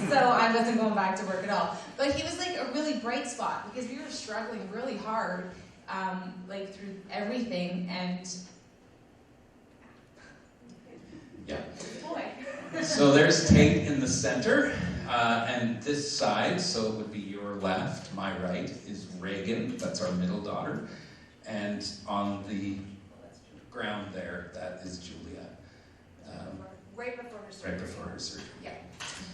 So I wasn't going back to work at all. But he was like a really bright spot because we were struggling really hard, like through everything, and Yeah. Boy. So there's Tate in the center, and this side, so it would be your left, my right, is Reagan, that's our middle daughter, and on the ground there, that is Julia. Right before her surgery. Right before her surgery. yeah.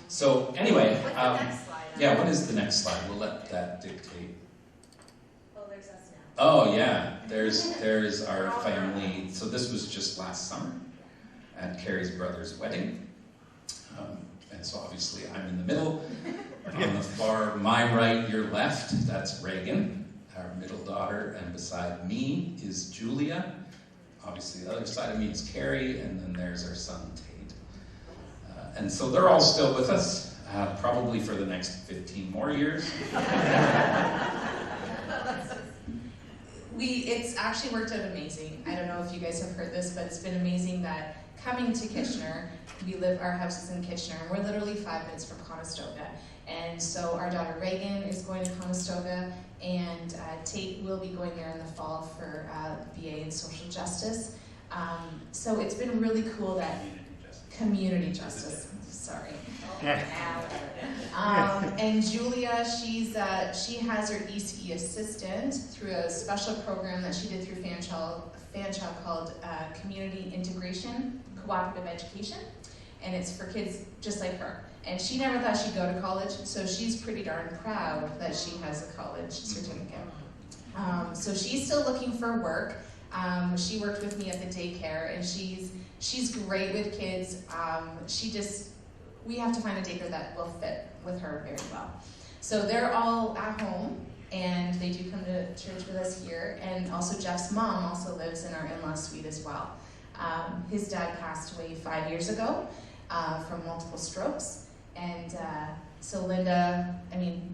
So anyway, What's the next slide? yeah, what is the next slide? We'll let that dictate. Oh, there's us now. Oh yeah, there's our family. So this was just last summer at Kerri's brother's wedding. And so obviously I'm in the middle. On the far, my right, your left, that's Reagan, our middle daughter, and beside me is Julia. Obviously the other side of me is Kerri, and then there's our son Tate. And so they're all still with us, probably for the next 15 more years. It's actually worked out amazing. I don't know if you guys have heard this, but it's been amazing that coming to Kitchener, our house is in Kitchener, and we're literally 5 minutes from Conestoga. And so our daughter Reagan is going to Conestoga, and Tate will be going there in the fall for BA in social justice. So it's been really cool that community justice. Sorry. And Julia, she has her ECE assistant through a special program that she did through Fanchild called Community Integration Cooperative Education, and it's for kids just like her. And she never thought she'd go to college, so she's pretty darn proud that she has a college certificate. So she's still looking for work. She worked with me at the daycare, and she's great with kids. We have to find a daycare that will fit with her very well. So they're all at home, and they do come to church with us here. And also Jeff's mom also lives in our in-law suite as well. His dad passed away 5 years ago from multiple strokes. And so Linda,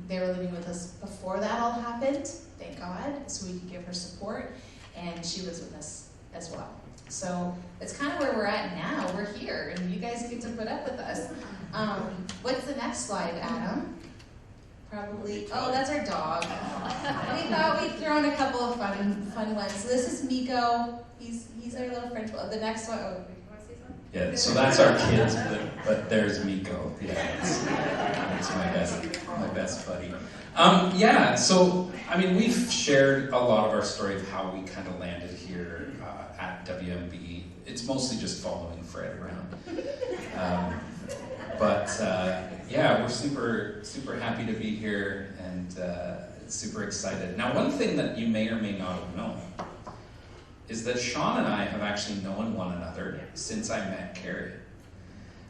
they were living with us before that all happened, thank God, so we could give her support. And she lives with us as well. So it's kind of where we're at now. We're here, and you guys get to put up with us. What's the next slide, Adam? Probably, oh, that's our dog. We thought we'd throw in a couple of fun ones. So this is Miko. He's our little French bulldog. The next one, oh, you want to say something? Yeah, so that's our kids, but there's Miko. Yeah, it's my best buddy. Yeah, so we've shared a lot of our story of how we kind of landed here at WMB. It's mostly just following Fred around. Yeah, we're super happy to be here and super excited. Now, one thing that you may or may not have known is that Sean and I have actually known one another since I met Kerri.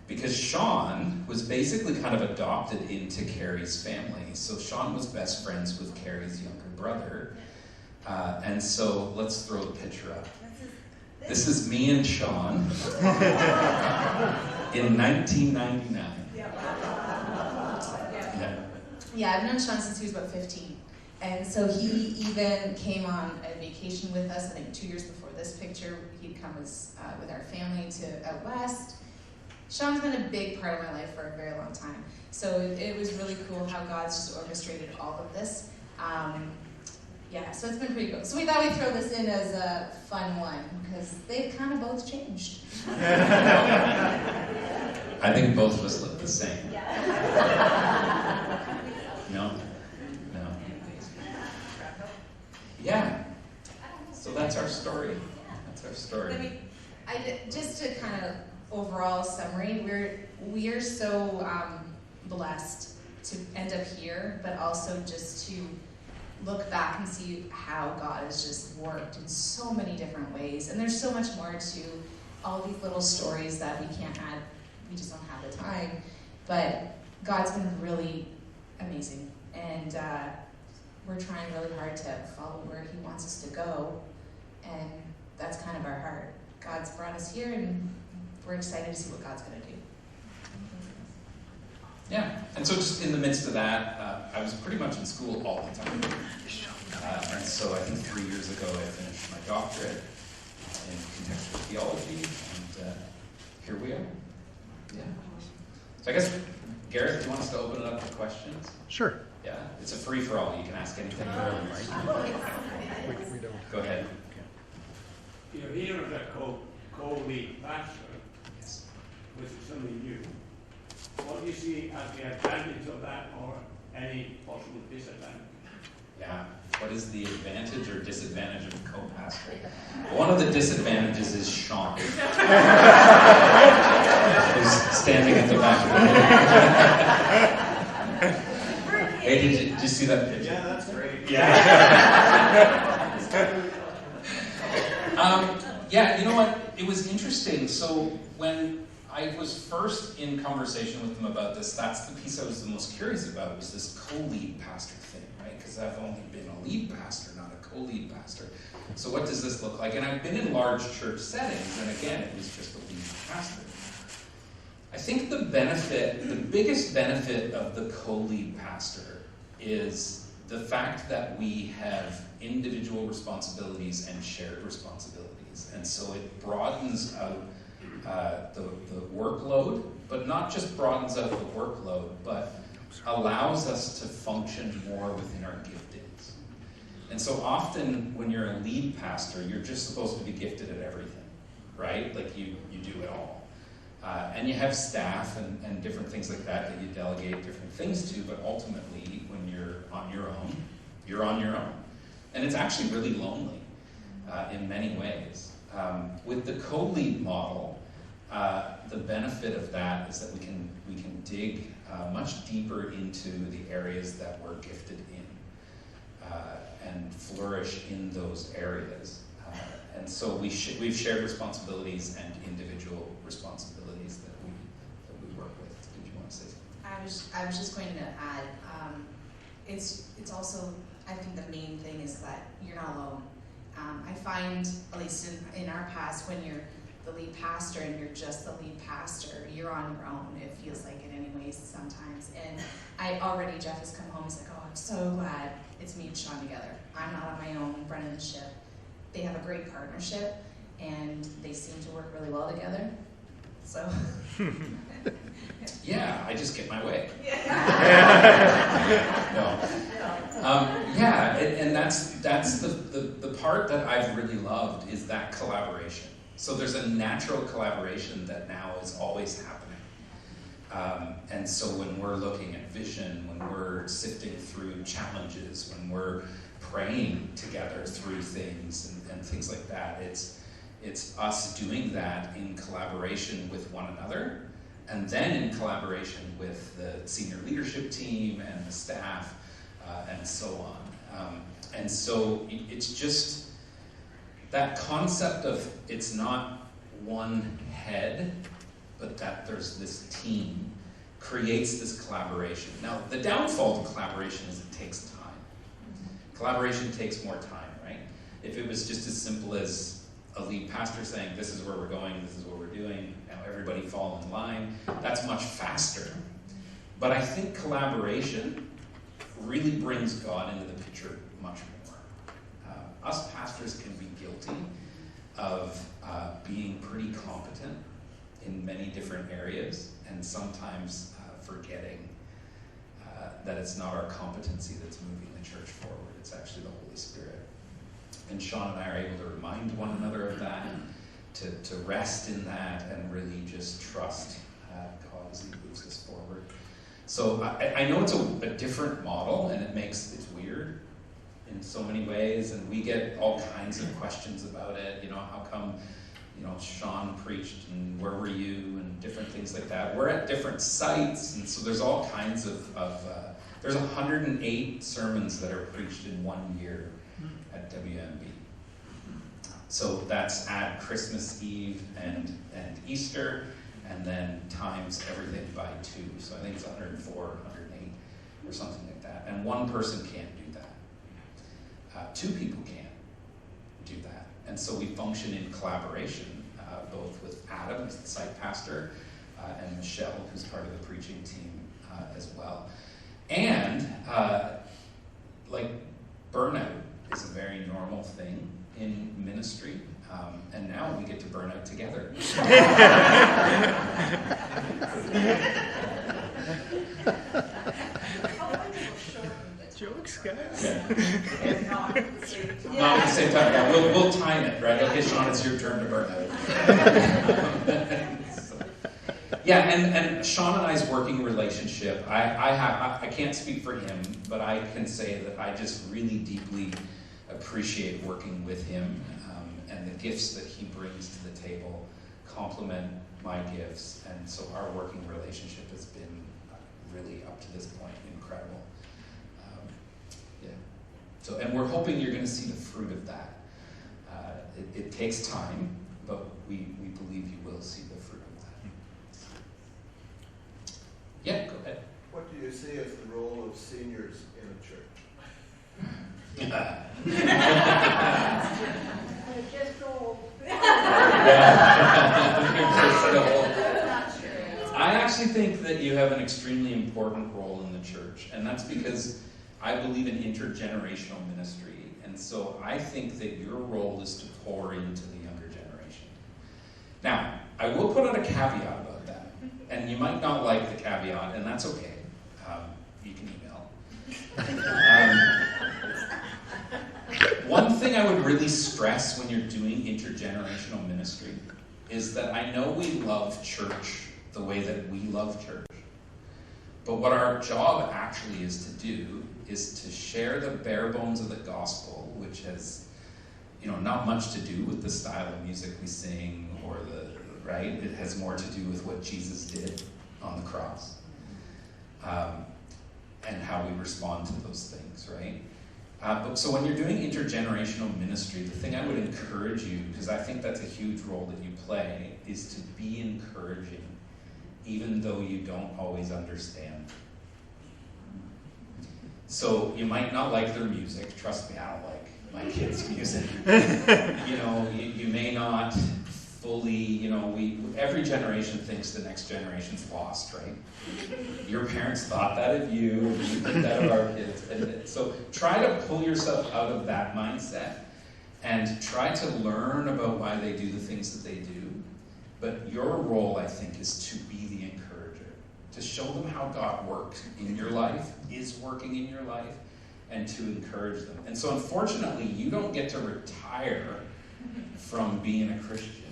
Because Sean was basically kind of adopted into Kerri's family. So Sean was best friends with Kerri's younger brother. And so let's throw the picture up. This is me and Sean in 1999. Yeah, I've known Sean since he was about 15. And so he even came on a vacation with us, I think 2 years before this picture. He'd come with our family to out west. Sean's been a big part of my life for a very long time. So it was really cool how God's just orchestrated all of this. Yeah, so it's been pretty cool. So we thought we'd throw this in as a fun one, because they've kind of both changed. I think both of us look the same. No? Yeah. So that's our story. Just to kind of overall summary, we are so blessed to end up here, but also just to look back and see how God has just worked in so many different ways. And there's so much more to all these little stories that we can't add. We just don't have the time. But God's been really amazing. And we're trying really hard to follow where He wants us to go. And that's kind of our heart. God's brought us here, and we're excited to see what God's going to do. Yeah, and so just in the midst of that, I was pretty much in school all the time. And so I think 3 years ago I finished my doctorate in contextual theology, and here we are. Yeah. So I guess, Garrett, do you want us to open it up to questions? Sure. Yeah, it's a free-for-all. You can ask anything. We don't. Go ahead. You're here as a co-lead pastor, Yes. which is something new. What do you see as the advantage of that or any possible disadvantage? Yeah. What is the advantage or disadvantage of co-pastor? One of the disadvantages is Sean, who's standing at the back of the room. Hey, did you see that picture? Yeah, that's great. Yeah. Yeah, you know what? It was interesting. So when I was first in conversation with them about this, that's the piece I was the most curious about, was this co-lead pastor thing, right? Because I've only been a lead pastor, not a co-lead pastor. So what does this look like? And I've been in large church settings, and again, it was just a lead pastor. I think the biggest benefit of the co-lead pastor is the fact that we have individual responsibilities and shared responsibilities. And so it broadens out the workload, but not just broadens out the workload, but allows us to function more within our giftings. And so often when you're a lead pastor, you're just supposed to be gifted at everything, right? Like you do it all. And you have staff and different things like that you delegate different things to, but ultimately when you're on your own, you're on your own. And it's actually really lonely in many ways. With the co-lead model, the benefit of that is that we can dig much deeper into the areas that we're gifted in and flourish in those areas. And so we've shared responsibilities and individual responsibilities that we work with. Did you want to say something? I was just going to add, it's also, I think the main thing is that you're not alone. I find, at least in our past, when you're the lead pastor and you're just the lead pastor, you're on your own. It feels like it anyways sometimes. And Jeff has come home and said, oh, I'm so glad it's me and Sean together. I'm not on my own running the ship. They have a great partnership and they seem to work really well together. So. Yeah, I just get my way. And that's the part that I've really loved is that collaboration. So there's a natural collaboration that now is always happening. And so when we're looking at vision, when we're sifting through challenges, when we're praying together through things and things like that, it's us doing that in collaboration with one another, and then in collaboration with the senior leadership team and the staff, and so on. And so it's just that concept of it's not one head, but that there's this team creates this collaboration. Now, the downfall to collaboration is it takes time. Collaboration takes more time, right? If it was just as simple as a lead pastor saying, this is where we're going, this is what we're doing, now everybody fall in line, that's much faster. But I think collaboration really brings God into the picture much more. Us pastors can be guilty of being pretty competent in many different areas, and sometimes forgetting that it's not our competency that's moving the church forward, it's actually the Holy Spirit. And Sean and I are able to remind one another of that, to rest in that, and really just trust God as He moves us forward. So I know it's a different model, and it's weird in so many ways, and we get all kinds of questions about it. How come, Sean preached, and where were you, and different things like that. We're at different sites, and so there's all kinds of there's 108 sermons that are preached in 1 year at WMB. So that's at Christmas Eve and Easter, and then times everything by 2. So I think it's 104, 108, or something like that. And one person can't do that. 2 people can't do that. And so we function in collaboration, both with Adam, who's the site pastor, and Michelle, who's part of the preaching team as well. And burnout is a very normal thing in ministry. And now burn out together. Jokes, guys. Yeah. Not at the same time. Yeah, we'll time it, right? Okay, Sean, it's your turn to burn out. So, yeah, and Sean and I's working relationship, I can't speak for him, but I can say that I just really deeply appreciate working with him, and the gifts that he brings to the table complement my gifts, and so our working relationship has been really, up to this point, incredible. So, and we're hoping you're going to see the fruit of that. It takes time, but we believe you will see the fruit of that. Yeah, go ahead. What do you see as the role of seniors in a church? They're just old. I actually think that you have an extremely important role in the church, and that's because I believe in intergenerational ministry, and so I think that your role is to pour into the younger generation. Now, I will put out a caveat about that, and you might not like the caveat, and that's okay. You can email. One thing I would really stress when you're doing intergenerational ministry is that I know we love church the way that we love church, but what our job actually is to do is to share the bare bones of the gospel, which has, not much to do with the style of music we sing or right? It has more to do with what Jesus did on the cross, and how we respond to those things, right? So when you're doing intergenerational ministry, the thing I would encourage you, because I think that's a huge role that you play, is to be encouraging, even though you don't always understand. So you might not like their music. Trust me, I don't like my kids' music. You may not fully, every generation thinks the next generation's lost, right? Your parents thought that of you, and you think that of our kids. And so try to pull yourself out of that mindset and try to learn about why they do the things that they do. But your role, I think, is to be the encourager, to show them how God works in your life, is working in your life, and to encourage them. And so unfortunately, you don't get to retire from being a Christian.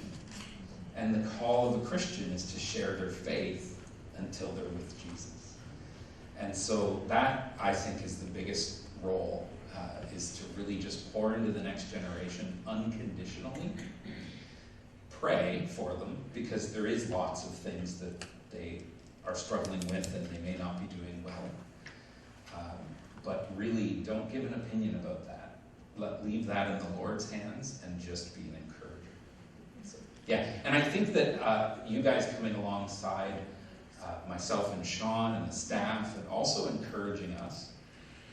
And the call of a Christian is to share their faith until they're with Jesus. And so that, I think, is the biggest role, is to really just pour into the next generation unconditionally. Pray for them, because there is lots of things that they are struggling with and they may not be doing well. But really, don't give an opinion about that. Leave that in the Lord's hands and just be an encourager. So, yeah, and I think that you guys coming alongside myself and Sean and the staff, and also encouraging us.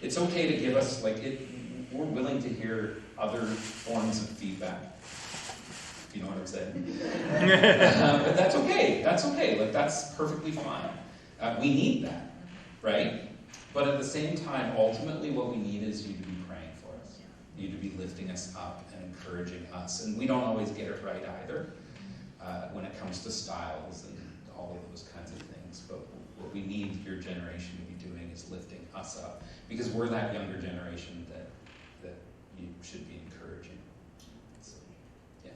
It's okay to give us, we're willing to hear other forms of feedback. You know what I'm saying? But that's okay. That's okay. That's perfectly fine. We need that, right? But at the same time, ultimately what we need is you to be praying for us. You to be lifting us up and encouraging us. And we don't always get it right either when it comes to styles and all of those kinds of things. But what we need your generation to be doing is lifting us up. Because we're that younger generation that you should be encouraging. So, yeah.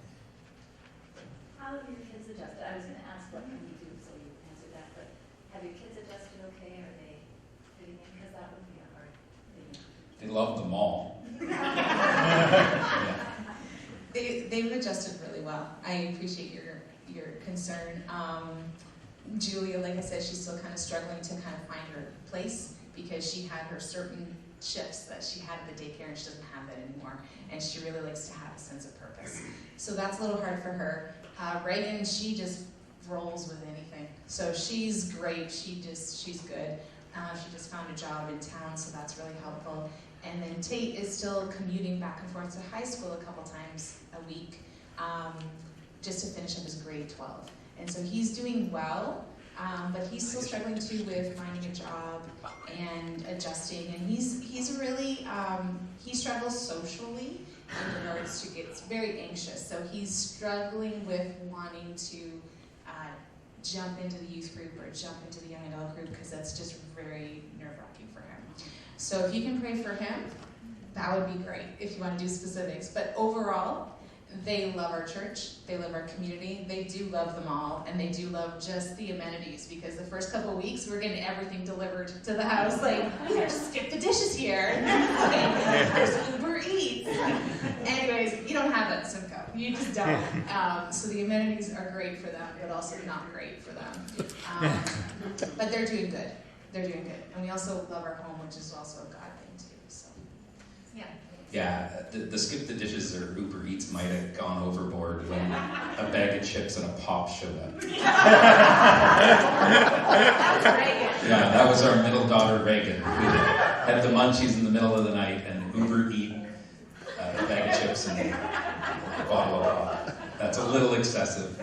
How have your kids adjusted? I was going to ask what can you do, so you answered that, but have your kids adjusted okay? Are they fitting in? Because that would be a hard thing. They love them all. They've adjusted really well. I appreciate your concern. Julia, like I said, she's still kind of struggling to kind of find her place, because she had her certain shifts that she had at the daycare, and she doesn't have that anymore. And she really likes to have a sense of purpose. So that's a little hard for her. Reagan, she just rolls with anything. So she's great. She's good. She just found a job in town, so that's really helpful. And then Tate is still commuting back and forth to high school a couple times a week, just to finish up his grade 12. And so he's doing well, but he's still struggling too with finding a job and adjusting. And he's really, he struggles socially, in regards to gets very anxious. So he's struggling with wanting to jump into the youth group or jump into the young adult group because that's just very nerve-wracking for him. So if you can pray for him, that would be great if you want to do specifics. But overall, they love our church, they love our community, they do love them all, and they do love just the amenities, because the first couple of weeks we're getting everything delivered to the house, like, we gotta skip the dishes here, like, there's Uber Eats. Anyways, you don't have that in Simcoe, you just don't. So the amenities are great for them, but also not great for them. But they're doing good, and we also love our home, which is also a God thing too, so, yeah. Yeah, the skip the dishes or Uber Eats might have gone overboard when a bag of chips and a pop showed up. Yeah, that was our middle daughter Reagan, who had the munchies in the middle of the night and Uber Eat a bag of chips and a bottle of pop. That's a little excessive.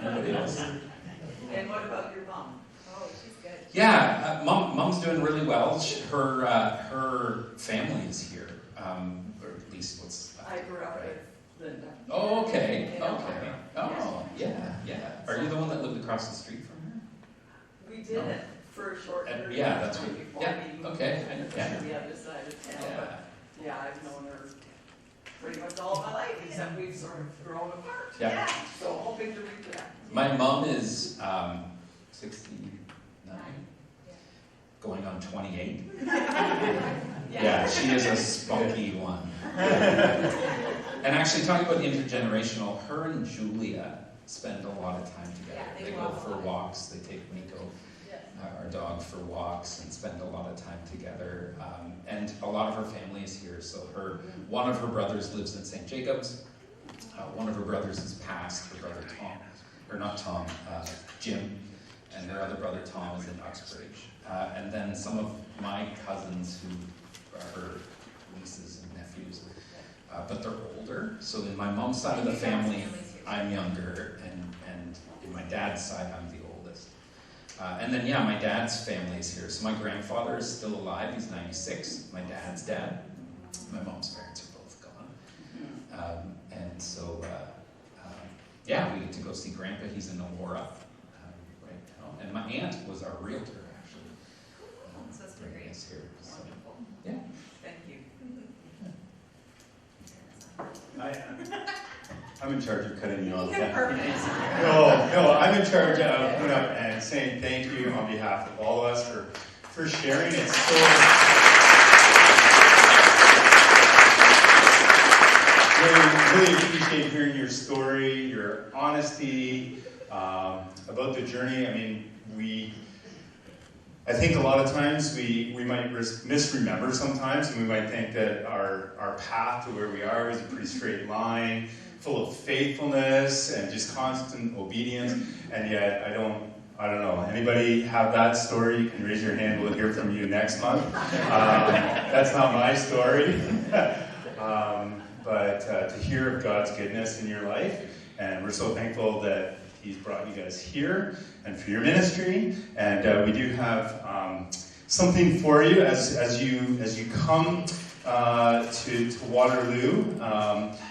Anybody else? And what about your mom? Oh, she's good. Yeah, mom's doing really well. Her family is here, or at least what's. I grew up with Linda. Oh, okay. Oh, yeah. Are you the one that lived across the street from her? We did it for a short period. Yeah, that's of time what. before Yeah. we moved Okay. to Yeah. the other side of town. Yeah. But yeah, I've known her pretty much all my life, except we've sort of grown apart. Yeah. So hoping to reconnect. My mom is 69, going on 28. Yeah, she is a spunky one. And actually, talking about intergenerational, her and Julia spend a lot of time together. Yeah, they go for walks. They take Miko, our dog, for walks and spend a lot of time together. And a lot of her family is here. So one of her brothers lives in St. Jacobs. One of her brothers is passed. Her brother Tom, or not Tom, Jim, and her other brother Tom is in Uxbridge. And then some of my cousins who are her nieces and nephews, but they're older. So in my mom's side of the family, I'm younger, and in my dad's side, I'm the oldest. And then, my dad's family is here. So my grandfather is still alive. He's 96. My dad's dad. My mom's parents are both gone. And so, we get to go see Grandpa. He's in Aurora right now. And my aunt was our realtor, actually. So that's great. Is here. So, Wonderful. yeah. Thank you. I'm in charge of cutting you off. Perfect. No, I'm in charge of coming up and saying thank you on behalf of all of us for sharing. It's so really appreciate hearing your story, your honesty about the journey. I mean, I think a lot of times we might misremember sometimes, and we might think that our path to where we are is a pretty straight line, full of faithfulness and just constant obedience. And yet, I don't know. Anybody have that story? You can raise your hand. We'll hear from you next month. That's not my story. But to hear of God's goodness in your life, and we're so thankful that He's brought you guys here and for your ministry. And we do have something for you as you come to Waterloo.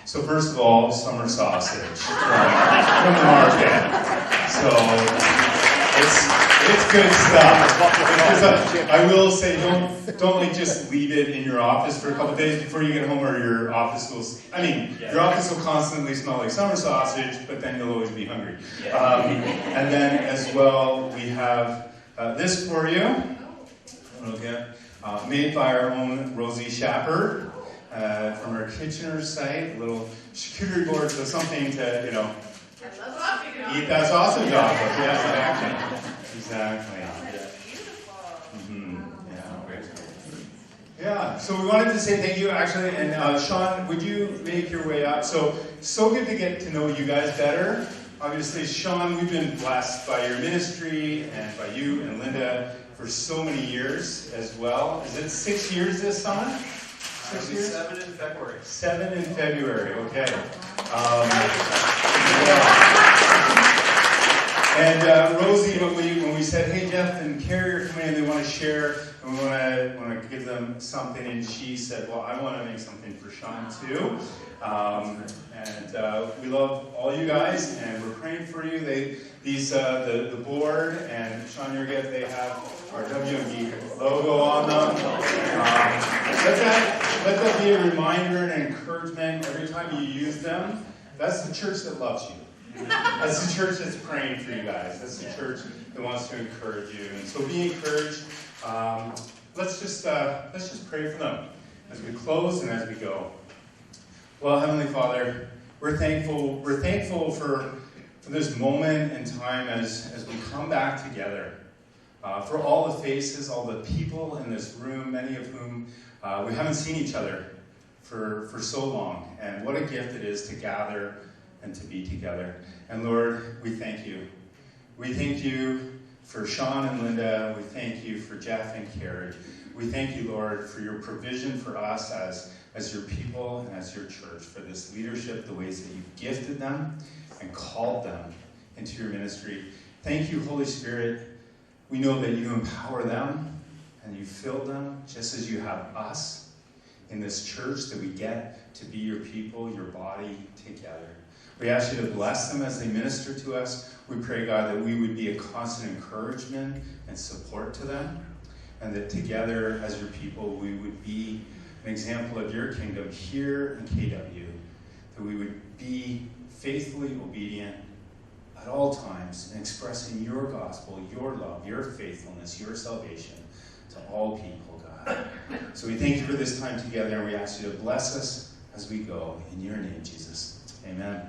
So first of all, summer sausage from the market. So it's good stuff. I will say, don't just leave it in your office for a couple of days before you get home, or your office your office will constantly smell like summer sausage, but then you'll always be hungry. And then as well, we have this for you. Okay. Made by our own Rosie Shapper from our Kitchener site. A little charcuterie board, so something to, eat that sausage off of. Yeah, exactly. Yeah, so we wanted to say thank you, actually, and Sean, would you make your way up? So good to get to know you guys better. Obviously, Sean, we've been blessed by your ministry and by you and Linda for so many years as well. Is it 6 years this summer? 6 years? 7 in February. 7 in February, okay. And Rosie, when we said, hey, Jeff and Kerri are coming in, they want to share, and we want to give them something, and she said, well, I want to make something for Sean too. We love all you guys, and we're praying for you. The board and Sean, your gift, they have our WMD logo on them. Let that be a reminder and encouragement every time you use them. That's the church that loves you. That's the church that's praying for you guys. That's the church that wants to encourage you. And so be encouraged. Let's just pray for them as we close and as we go. Well, Heavenly Father, we're thankful for this moment in time as we come back together. For all the faces, all the people in this room, many of whom we haven't seen each other for so long. And what a gift it is to gather and to be together. And Lord, we thank you. We thank you for Sean and Linda. We thank you for Jeff and Kerri. We thank you, Lord, for your provision for us as your people and as your church, for this leadership, the ways that you've gifted them and called them into your ministry. Thank you, Holy Spirit. We know that you empower them and you fill them just as you have us in this church, that we get to be your people, your body together. We ask you to bless them as they minister to us. We pray, God, that we would be a constant encouragement and support to them, and that together as your people we would be an example of your kingdom here in KW, that we would be faithfully obedient at all times in expressing your gospel, your love, your faithfulness, your salvation to all people, God. So we thank you for this time together, and we ask you to bless us as we go. In your name, Jesus. Amen.